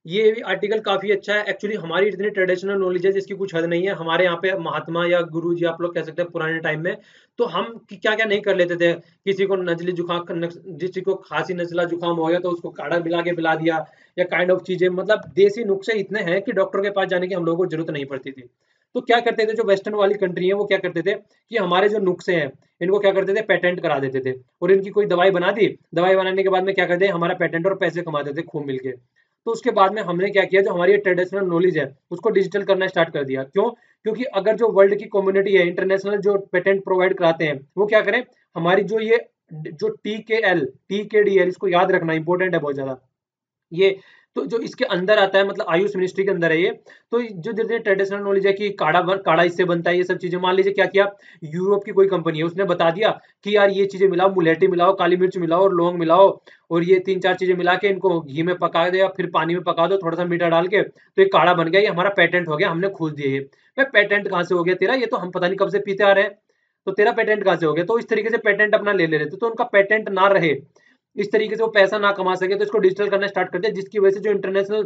A: ये भी आर्टिकल काफी अच्छा है एक्चुअली। हमारी इतनी ट्रेडिशनल नॉलेज है जिसकी कुछ हद नहीं है। हमारे यहाँ पे महात्मा या गुरु जी आप लोग कह सकते हैं पुराने टाइम में, तो हम क्या क्या नहीं कर लेते थे। किसी को नजली जुकाम, किसी को खांसी नजला जुकाम हो गया तो उसको काढ़ा मिला के पिला दिया, या काइंड ऑफ चीजें, मतलब देसी नुस्खे इतने हैं कि डॉक्टर के पास जाने की हम लोगों को जरूरत नहीं पड़ती थी। तो क्या करते थे जो वेस्टर्न वाली कंट्री है, वो क्या करते थे कि हमारे जो नुस्खे हैं इनको क्या करते थे, पेटेंट करा देते थे, और इनकी कोई दवाई बना दी, दवाई बनाने के बाद में क्या करते हैं, हमारा पेटेंट और पैसे कमाते थे खूब मिलके। तो उसके बाद में हमने क्या किया, जो हमारी ट्रेडिशनल नॉलेज है उसको डिजिटल करना स्टार्ट कर दिया। क्यों? क्योंकि अगर जो वर्ल्ड की कम्युनिटी है, इंटरनेशनल जो पेटेंट प्रोवाइड कराते हैं, वो क्या करें, हमारी जो ये जो टी के डी एल, इसको याद रखना इंपॉर्टेंट है बहुत ज्यादा। ये तो जो इसके अंदर आता है, मतलब आयुष मिनिस्ट्री के अंदर है ये। तो जो जैसे ट्रेडिशनल नॉलेज है कि काढ़ा इससे बनता है, ये सब चीजें, मान लीजिए क्या किया, यूरोप की कोई कंपनी है, उसने बता दिया कि यार ये चीजें मिलाओ, मुलेठी मिलाओ, काली मिर्च मिलाओ और लौंग मिलाओ, और ये 3-4 चीजें मिला के इनको घी में पका दो या फिर पानी में पका दो, थोड़ा सा मीठा डाल के, तो ये काढ़ा बन गया, ये हमारा पेटेंट हो गया, हमने खोज दिया ये। भाई पेटेंट कहाँ से हो गया तेरा? ये तो हम पता नहीं कब से पीते आ रहे हैं, तो तेरा पेटेंट कहाँ से हो गया? तो इस तरीके से पेटेंट अपना ले ले रहे थे, तो उनका पेटेंट ना रहे, इस तरीके से वो पैसा ना कमा सके, तो इसको डिजिटल करना स्टार्ट करते हैं, जिसकी वजह से जो इंटरनेशनल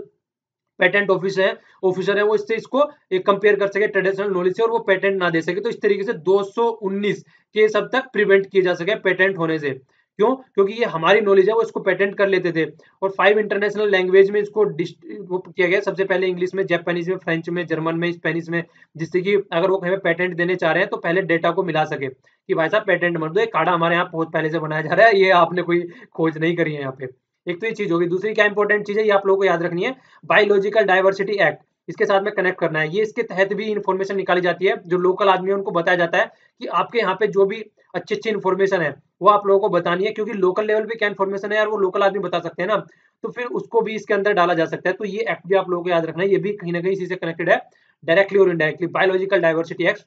A: पेटेंट ऑफिसर है वो इससे इसको एक कंपेयर कर सके ट्रेडिशनल नॉलेज से, और वो पेटेंट ना दे सके। तो इस तरीके से 219 केस अब तक प्रिवेंट किए जा सके पेटेंट होने से। क्यों? क्योंकि ये हमारी नॉलेज है, वो इसको पेटेंट कर लेते थे। और 5 इंटरनेशनल लैंग्वेज में इसको वो किया गया, सबसे पहले इंग्लिश में, जापानीज में, फ्रेंच में, जर्मन में, स्पेनिश में, जिससे कि अगर वो हमें पेटेंट देने चाह रहे हैं तो पहले डेटा को मिला सके कि भाई साहब पेटेंट मत दो, ये काढ़ा हमारे यहाँ बहुत पहले से बनाया जा रहा है, ये आपने कोई खोज नहीं करी है यहाँ पे। एक तो ये चीज होगी। दूसरी क्या इंपॉर्टेंट चीज है, ये आप लोगों को याद रखनी है, बायोलॉजिकल डाइवर्सिटी एक्ट, इसके साथ में कनेक्ट करना है। ये इसके तहत भी इंफॉर्मेशन निकाली जाती है, जो लोकल आदमी है उनको बताया जाता है कि आपके यहाँ पे जो भी अच्छी अच्छी इन्फॉर्मेशन है वो आप लोगों को बतानी है, क्योंकि लोकल लेवल पे क्या इन्फॉर्मेशन है यार, वो लोकल आदमी बता सकते हैं ना, तो फिर उसको भी इसके अंदर डाला जा सकता है। तो ये एक्ट भी आप लोगों को याद रखना है, ये भी कहीं ना कहीं इसी से कनेक्टेड है, डायरेक्टली और indirectly. Biological diversity act,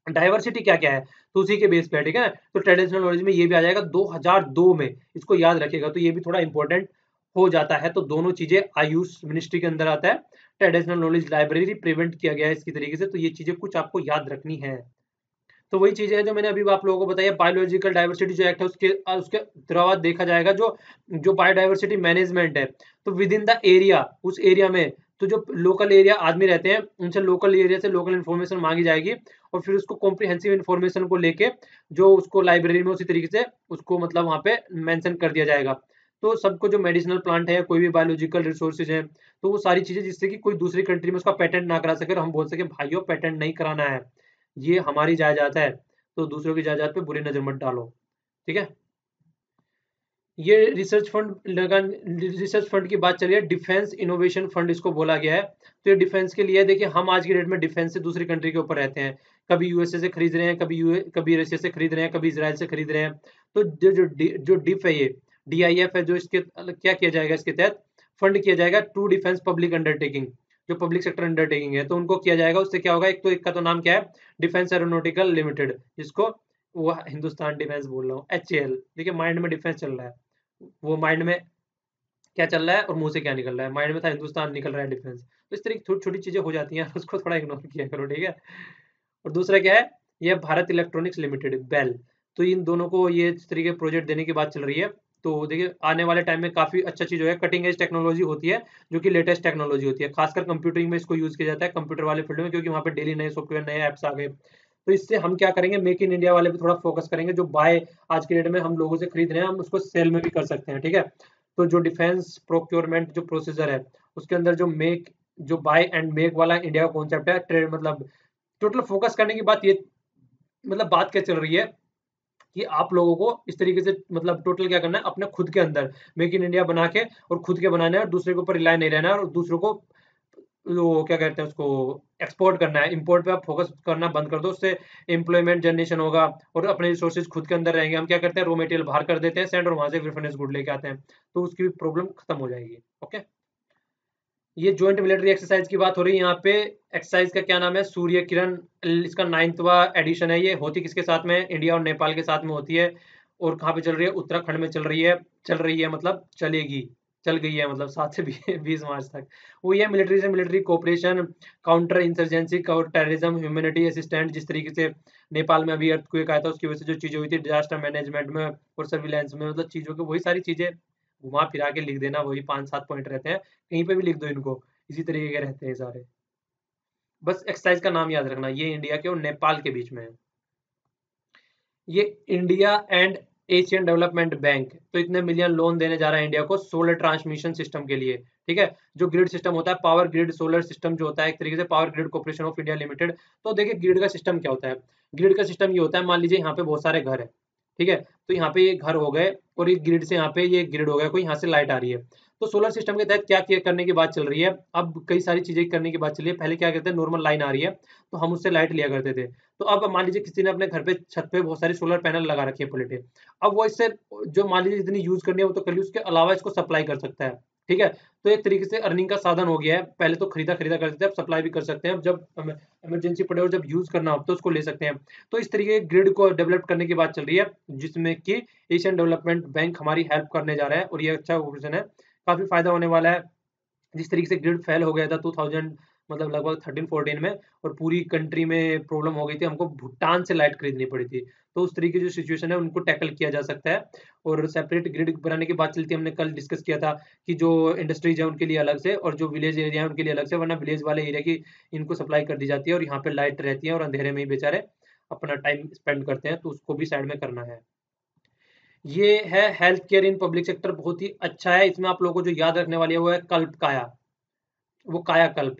A: diversity क्या क्या है तो उसी के बेस पे, ठीक है। तो ट्रेडिशनल नॉलेज में ये भी आ जाएगा 2002 में, इसको याद रखिएगा, तो ये भी थोड़ा इंपॉर्टेंट हो जाता है। तो दोनों चीजें आयुष मिनिस्ट्री के अंदर आता है, ट्रेडिशनल नॉलेज लाइब्रेरी प्रिवेंट किया गया है इसकी तरीके से, तो ये चीजें कुछ आपको याद रखनी है। तो वही चीजें हैं जो मैंने अभी आप लोगों को बताया। बायोलॉजिकल डाइवर्सिटी जो एक्ट है उसके उसके द्वारा देखा जाएगा जो जो बायोडाइवर्सिटी मैनेजमेंट है, तो विद इन द एरिया, उस एरिया में तो जो लोकल एरिया आदमी रहते हैं उनसे लोकल एरिया से लोकल इन्फॉर्मेशन मांगी जाएगी, और फिर उसको कॉम्प्रिहेंसिव इन्फॉर्मेशन को लेके जो उसको लाइब्रेरी में उसी तरीके से उसको मतलब वहाँ पे मेंशन कर दिया जाएगा। तो सबको जो मेडिसिनल प्लांट है, कोई भी बायोलॉजिकल रिसोर्सेज है, तो वो सारी चीजें जिससे कि कोई दूसरी कंट्री में उसका पेटेंट ना करा सके और हम बोल सके भाइयों पेटेंट नहीं कराना है, ये हमारी जायदाद है, तो दूसरों की जायदाद पे बुरी नजर मत डालो। ठीक है। ये रिसर्च फंड लगा, रिसर्च फंड की बात चली है, डिफेंस इनोवेशन फंड इसको बोला गया है। तो ये डिफेंस के लिए है। देखिए हम आज की डेट में डिफेंस से दूसरी कंट्री के ऊपर रहते हैं, कभी यूएसए से खरीद रहे हैं, कभी रशिया से खरीद रहे हैं, कभी इसराइल से खरीद रहे हैं। तो जो डिफ है, ये डीआईएफ है, जो इसके क्या किया जाएगा, इसके तहत फंड किया जाएगा टू डिफेंस पब्लिक अंडरटेकिंग, जो पब्लिक सेक्टर अंडरटेकिंग है, तो उनको किया जाएगा। उससे क्या होगा, एक का तो नाम क्या है, डिफेंस एरोनॉटिकल लिमिटेड, जिसको वो हिंदुस्तान डिफेंस बोल रहा हूँ, एचएएल। देखिए माइंड में डिफेंस चल रहा है, वो माइंड में क्या चल रहा है और मुंह से क्या निकल रहा है, माइंड में था हिंदुस्तान, निकल रहा है डिफेंस। तो इस तरह की छोटी छोटी चीजें हो जाती हैं, उसको थोड़ा इग्नोर किया करो, ठीक है। और दूसरा क्या है, ये भारत इलेक्ट्रॉनिक्स लिमिटेड, बेल। तो इन दोनों को ये इस तरीके प्रोजेक्ट देने की बात चल रही है। तो देखिए आने वाले टाइम में काफी अच्छा चीज है, कटिंग एज टेक्नोलॉजी होती है, जो कि लेटेस्ट टेक्नोलॉजी होती है, खासकर कंप्यूटिंग में इसको यूज किया जाता है, कंप्यूटर वाले फील्ड में, क्योंकि वहाँ पे डेली नए सॉफ्टवेयर नए ऐप्स आ गए। तो इससे हम क्या करेंगे, मेक इन इंडिया वाले पे थोड़ा फोकस करेंगे, जो बाय आज के डेट में हम लोगों से खरीद रहे हैं, हम उसको सेल में भी कर सकते हैं, ठीक है। तो जो डिफेंस प्रोक्योरमेंट जो प्रोसीजर है, उसके अंदर जो बाय एंड मेक वाला इंडिया का कॉन्सेप्ट है, ट्रेड मतलब टोटल फोकस करने की बात ये, मतलब बात क्या चल रही है कि आप लोगों को इस तरीके से मतलब टोटल क्या करना है, अपने खुद के अंदर मेक इन इंडिया बना के और खुद के बनाना है, और दूसरे के ऊपर रिलाय नहीं रहना है, और दूसरों को वो क्या कहते हैं उसको एक्सपोर्ट करना है। इंपोर्ट पे आप फोकस करना बंद कर दो, उससे एम्प्लॉयमेंट जनरेशन होगा और अपने रिसोर्सेज खुद के अंदर रहेंगे। हम क्या करते हैं, रॉ मटेरियल बाहर कर देते हैं सेंड, और वहां से फिर फिनिश गुड लेके आते हैं, तो उसकी भी प्रॉब्लम खत्म हो जाएगी। ओके। ये ज्वाइंट मिलिट्री एक्सरसाइज की बात हो रही है यहाँ पे। एक्सरसाइज का क्या नाम है, सूर्य किरण, इसका 9वां एडिशन है। ये होती किसके साथ में, इंडिया और नेपाल के साथ में होती है। और कहाँ पे चल रही है, उत्तराखंड में चल रही है मतलब चलेगी, चल गई है मतलब 7 से 20 मार्च तक। वो ये मिलिट्री से military cooperation, counter insurgency, terrorism, humanity assistant, जिस तरीके से नेपाल में अभी अर्थक्वेक आया था, उसकी वजह से जो चीजें हुई थी डिजास्टर मैनेजमेंट में और सर्विलांस में, मतलब चीजों के वही सारी चीजें घुमा फिरा के लिख देना, वही 5-7 पॉइंट रहते हैं, कहीं पे भी लिख दो इनको, इसी तरीके के रहते हैं सारे। बस एक्सरसाइज का नाम याद रखना, ये इंडिया के और नेपाल के बीच में है। ये India and Asian development bank, तो इतने मिलियन लोन देने जा रहा है इंडिया को सोलर ट्रांसमिशन सिस्टम के लिए, ठीक है। जो ग्रिड सिस्टम होता है, पावर ग्रिड सोलर सिस्टम जो होता है, एक तरीके से power grid corporation of India limited. तो देखिए ग्रिड का सिस्टम क्या होता है, ग्रिड का सिस्टम ये होता है, मान लीजिए यहाँ पे बहुत सारे घर है, ठीक है। तो यहाँ पे ये घर हो गए, और ये ग्रिड से यहाँ पे ये ग्रिड हो गया, कोई यहाँ से लाइट आ रही है। तो सोलर सिस्टम के तहत क्या करने की बात चल रही है, अब कई सारी चीजें करने की बात चल रही है। पहले क्या करते हैं, नॉर्मल लाइन आ रही है तो हम उससे लाइट लिया करते थे। तो अब मान लीजिए किसी ने अपने घर पे छत पे बहुत सारी सोलर पैनल लगा रखी है पॉलिटे, अब वो इससे जो मान लीजिए जितनी यूज करनी है वो तो कर ली, उसके अलावा इसको सप्लाई कर सकता है, ठीक है। तो एक तरीके से अर्निंग का साधन हो गया है। पहले तो खरीदा खरीदा करते थे, अब सप्लाई भी कर सकते हैं, अब जब इमरजेंसी पड़े और जब यूज करना हो तो उसको ले सकते हैं। तो इस तरीके ग्रिड को डेवलप करने की बात चल रही है, जिसमें कि एशियन डेवलपमेंट बैंक हमारी हेल्प करने जा रहा है, और ये अच्छा ऑपरेशन है, काफी फायदा होने वाला है। जिस तरीके से ग्रिड फेल हो गया था 2000 मतलब लगभग 13-14 में, और पूरी कंट्री में प्रॉब्लम हो गई थी, हमको भूटान से लाइट खरीदनी पड़ी थी। तो उस तरीके की जो सिचुएशन है उनको टैकल किया जा सकता है। और सेपरेट ग्रिड बनाने की बात चलती है, हमने कल डिस्कस किया था कि जो इंडस्ट्रीज है उनके लिए अलग से, और जो विलेज एरिया है उनके लिए अलग से, वरना विलेज वाले एरिया की इनको सप्लाई कर दी जाती है, और यहाँ पे लाइट रहती है और अंधेरे में ही बेचारे अपना टाइम स्पेंड करते हैं, तो उसको भी साइड में करना है। ये है health care in public sector, बहुत ही अच्छा है। इसमें आप लोगों को जो याद रखने वाली है वो है कल्प काया, वो कायाकल्प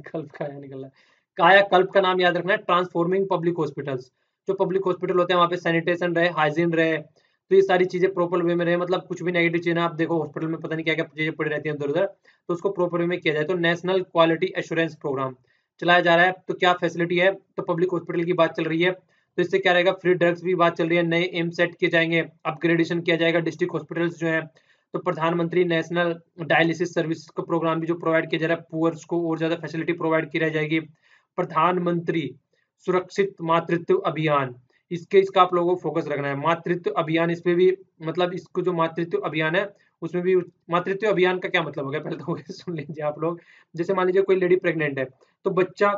A: कल्प काया निकल रहा है। कायाकल्प का नाम याद रखना है, ट्रांसफॉर्मिंग पब्लिक हॉस्पिटल्स। जो पब्लिक हॉस्पिटल होते हैं वहाँ पे सैनिटेशन रहे, हाइजीन रहे, तो ये सारी चीजें प्रॉपर वे में रहे, मतलब कुछ भी नेगेटिव चीजें आप देखो हॉस्पिटल में पता नहीं क्या क्या चीजें पड़ी रहती हैं इधर उधर, तो उसको प्रॉपर वे में किया जाए। तो नेशनल क्वालिटी एश्योरेंस प्रोग्राम चलाया जा रहा है। तो क्या फैसिलिटी है, तो पब्लिक हॉस्पिटल की बात चल रही है, तो इससे क्या रहेगा, फ्री ड्रग्स की बात चल रही है, नए एम सेट किए जाएंगे, अपग्रेडेशन किया जाएगा डिस्ट्रिक्ट हॉस्पिटल्स जो है। तो प्रधानमंत्री नेशनल डायलिसिस सर्विस का प्रोग्राम भी जो प्रोवाइड किया जा रहा है, पुअर्स को और ज्यादा फैसिलिटी प्रोवाइड की जाएगी। प्रधानमंत्री सुरक्षित मातृत्व अभियान, इसका आप लोगों को फोकस रखना है, मातृत्व अभियान, इस पे भी मतलब इसको जो मातृत्व अभियान है उसमें भी, मातृत्व अभियान का क्या मतलब हो गया, पहले तो सुन लीजिए आप लोग। जैसे मान लीजिए कोई लेडी प्रेग्नेंट है, तो बच्चा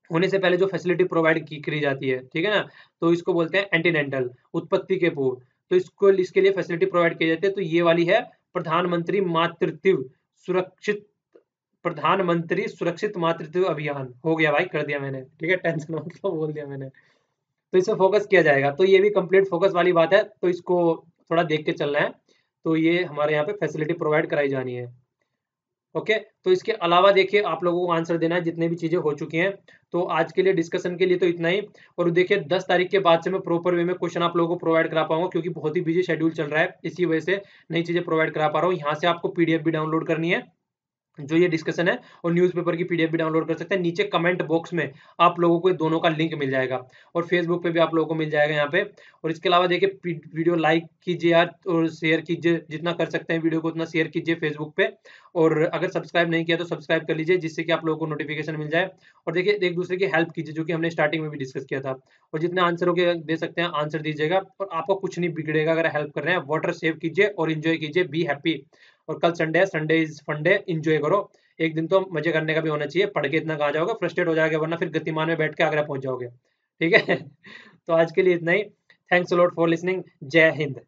A: होने से पहले जो फैसिलिटी प्रोवाइड करी जाती है, ठीक है ना, तो इसको बोलते हैं एंटीनेंटल, उत्पत्ति के पूर्व। तो इसके लिए फैसिलिटी प्रोवाइड की जाती है। तो ये वाली है प्रधानमंत्री मातृत्व सुरक्षित प्रधानमंत्री सुरक्षित मातृत्व अभियान। हो गया भाई, कर दिया मैंने, ठीक है, टेंशन मत लो, बोल दिया मैंने। तो इसमें फोकस किया जाएगा, तो ये भी कंप्लीट फोकस वाली बात है, तो इसको थोड़ा देख के चलना है। तो ये हमारे यहाँ पे फैसिलिटी प्रोवाइड कराई जानी है। ओके, तो इसके अलावा देखिए आप लोगों को आंसर देना है जितने भी चीजें हो चुकी हैं। तो आज के लिए डिस्कशन के लिए तो इतना ही। और देखिए 10 तारीख के बाद से मैं प्रॉपर वे में क्वेश्चन आप लोगों को प्रोवाइड करा पाऊंगा, क्योंकि बहुत ही बिजी शेड्यूल चल रहा है, इसी वजह से नई चीजें प्रोवाइड करा पा रहा हूँ। यहाँ से आपको पीडीएफ भी डाउनलोड करनी है जो ये डिस्कशन है, और न्यूज़पेपर की पीडीएफ भी डाउनलोड कर सकते हैं। नीचे कमेंट बॉक्स में आप लोगों को दोनों का लिंक मिल जाएगा, और फेसबुक पे भी आप लोगों को मिल जाएगा यहाँ पे। और इसके अलावा देखिए वीडियो लाइक कीजिए यार, और शेयर कीजिए, जितना कर सकते हैं वीडियो को उतना शेयर कीजिए फेसबुक पे। और अगर सब्सक्राइब नहीं किया तो सब्सक्राइब कर लीजिए, जिससे कि आप लोगों को नोटिफिकेशन मिल जाए। और देखिए एक दूसरे की हेल्प कीजिए, जो कि हमने स्टार्टिंग में भी डिस्कस किया था। और जितने आंसरों के दे सकते हैं आंसर दीजिएगा, और आपको कुछ नहीं बिगड़ेगा अगर हेल्प कर रहे हैं। वाटर सेव कीजिए और इंजॉय कीजिए, बी हैप्पी। और कल संडे है, संडे इज फंडे, इंजॉय करो। एक दिन तो मजे करने का भी होना चाहिए, पढ़ के इतना कहाँ जाओगे, फ्रस्ट्रेट हो जाओगे, वरना फिर गतिमान में बैठ के आगरा पहुंच जाओगे, ठीक है। तो आज के लिए इतना ही। Thanks a lot for listening. जय हिंद।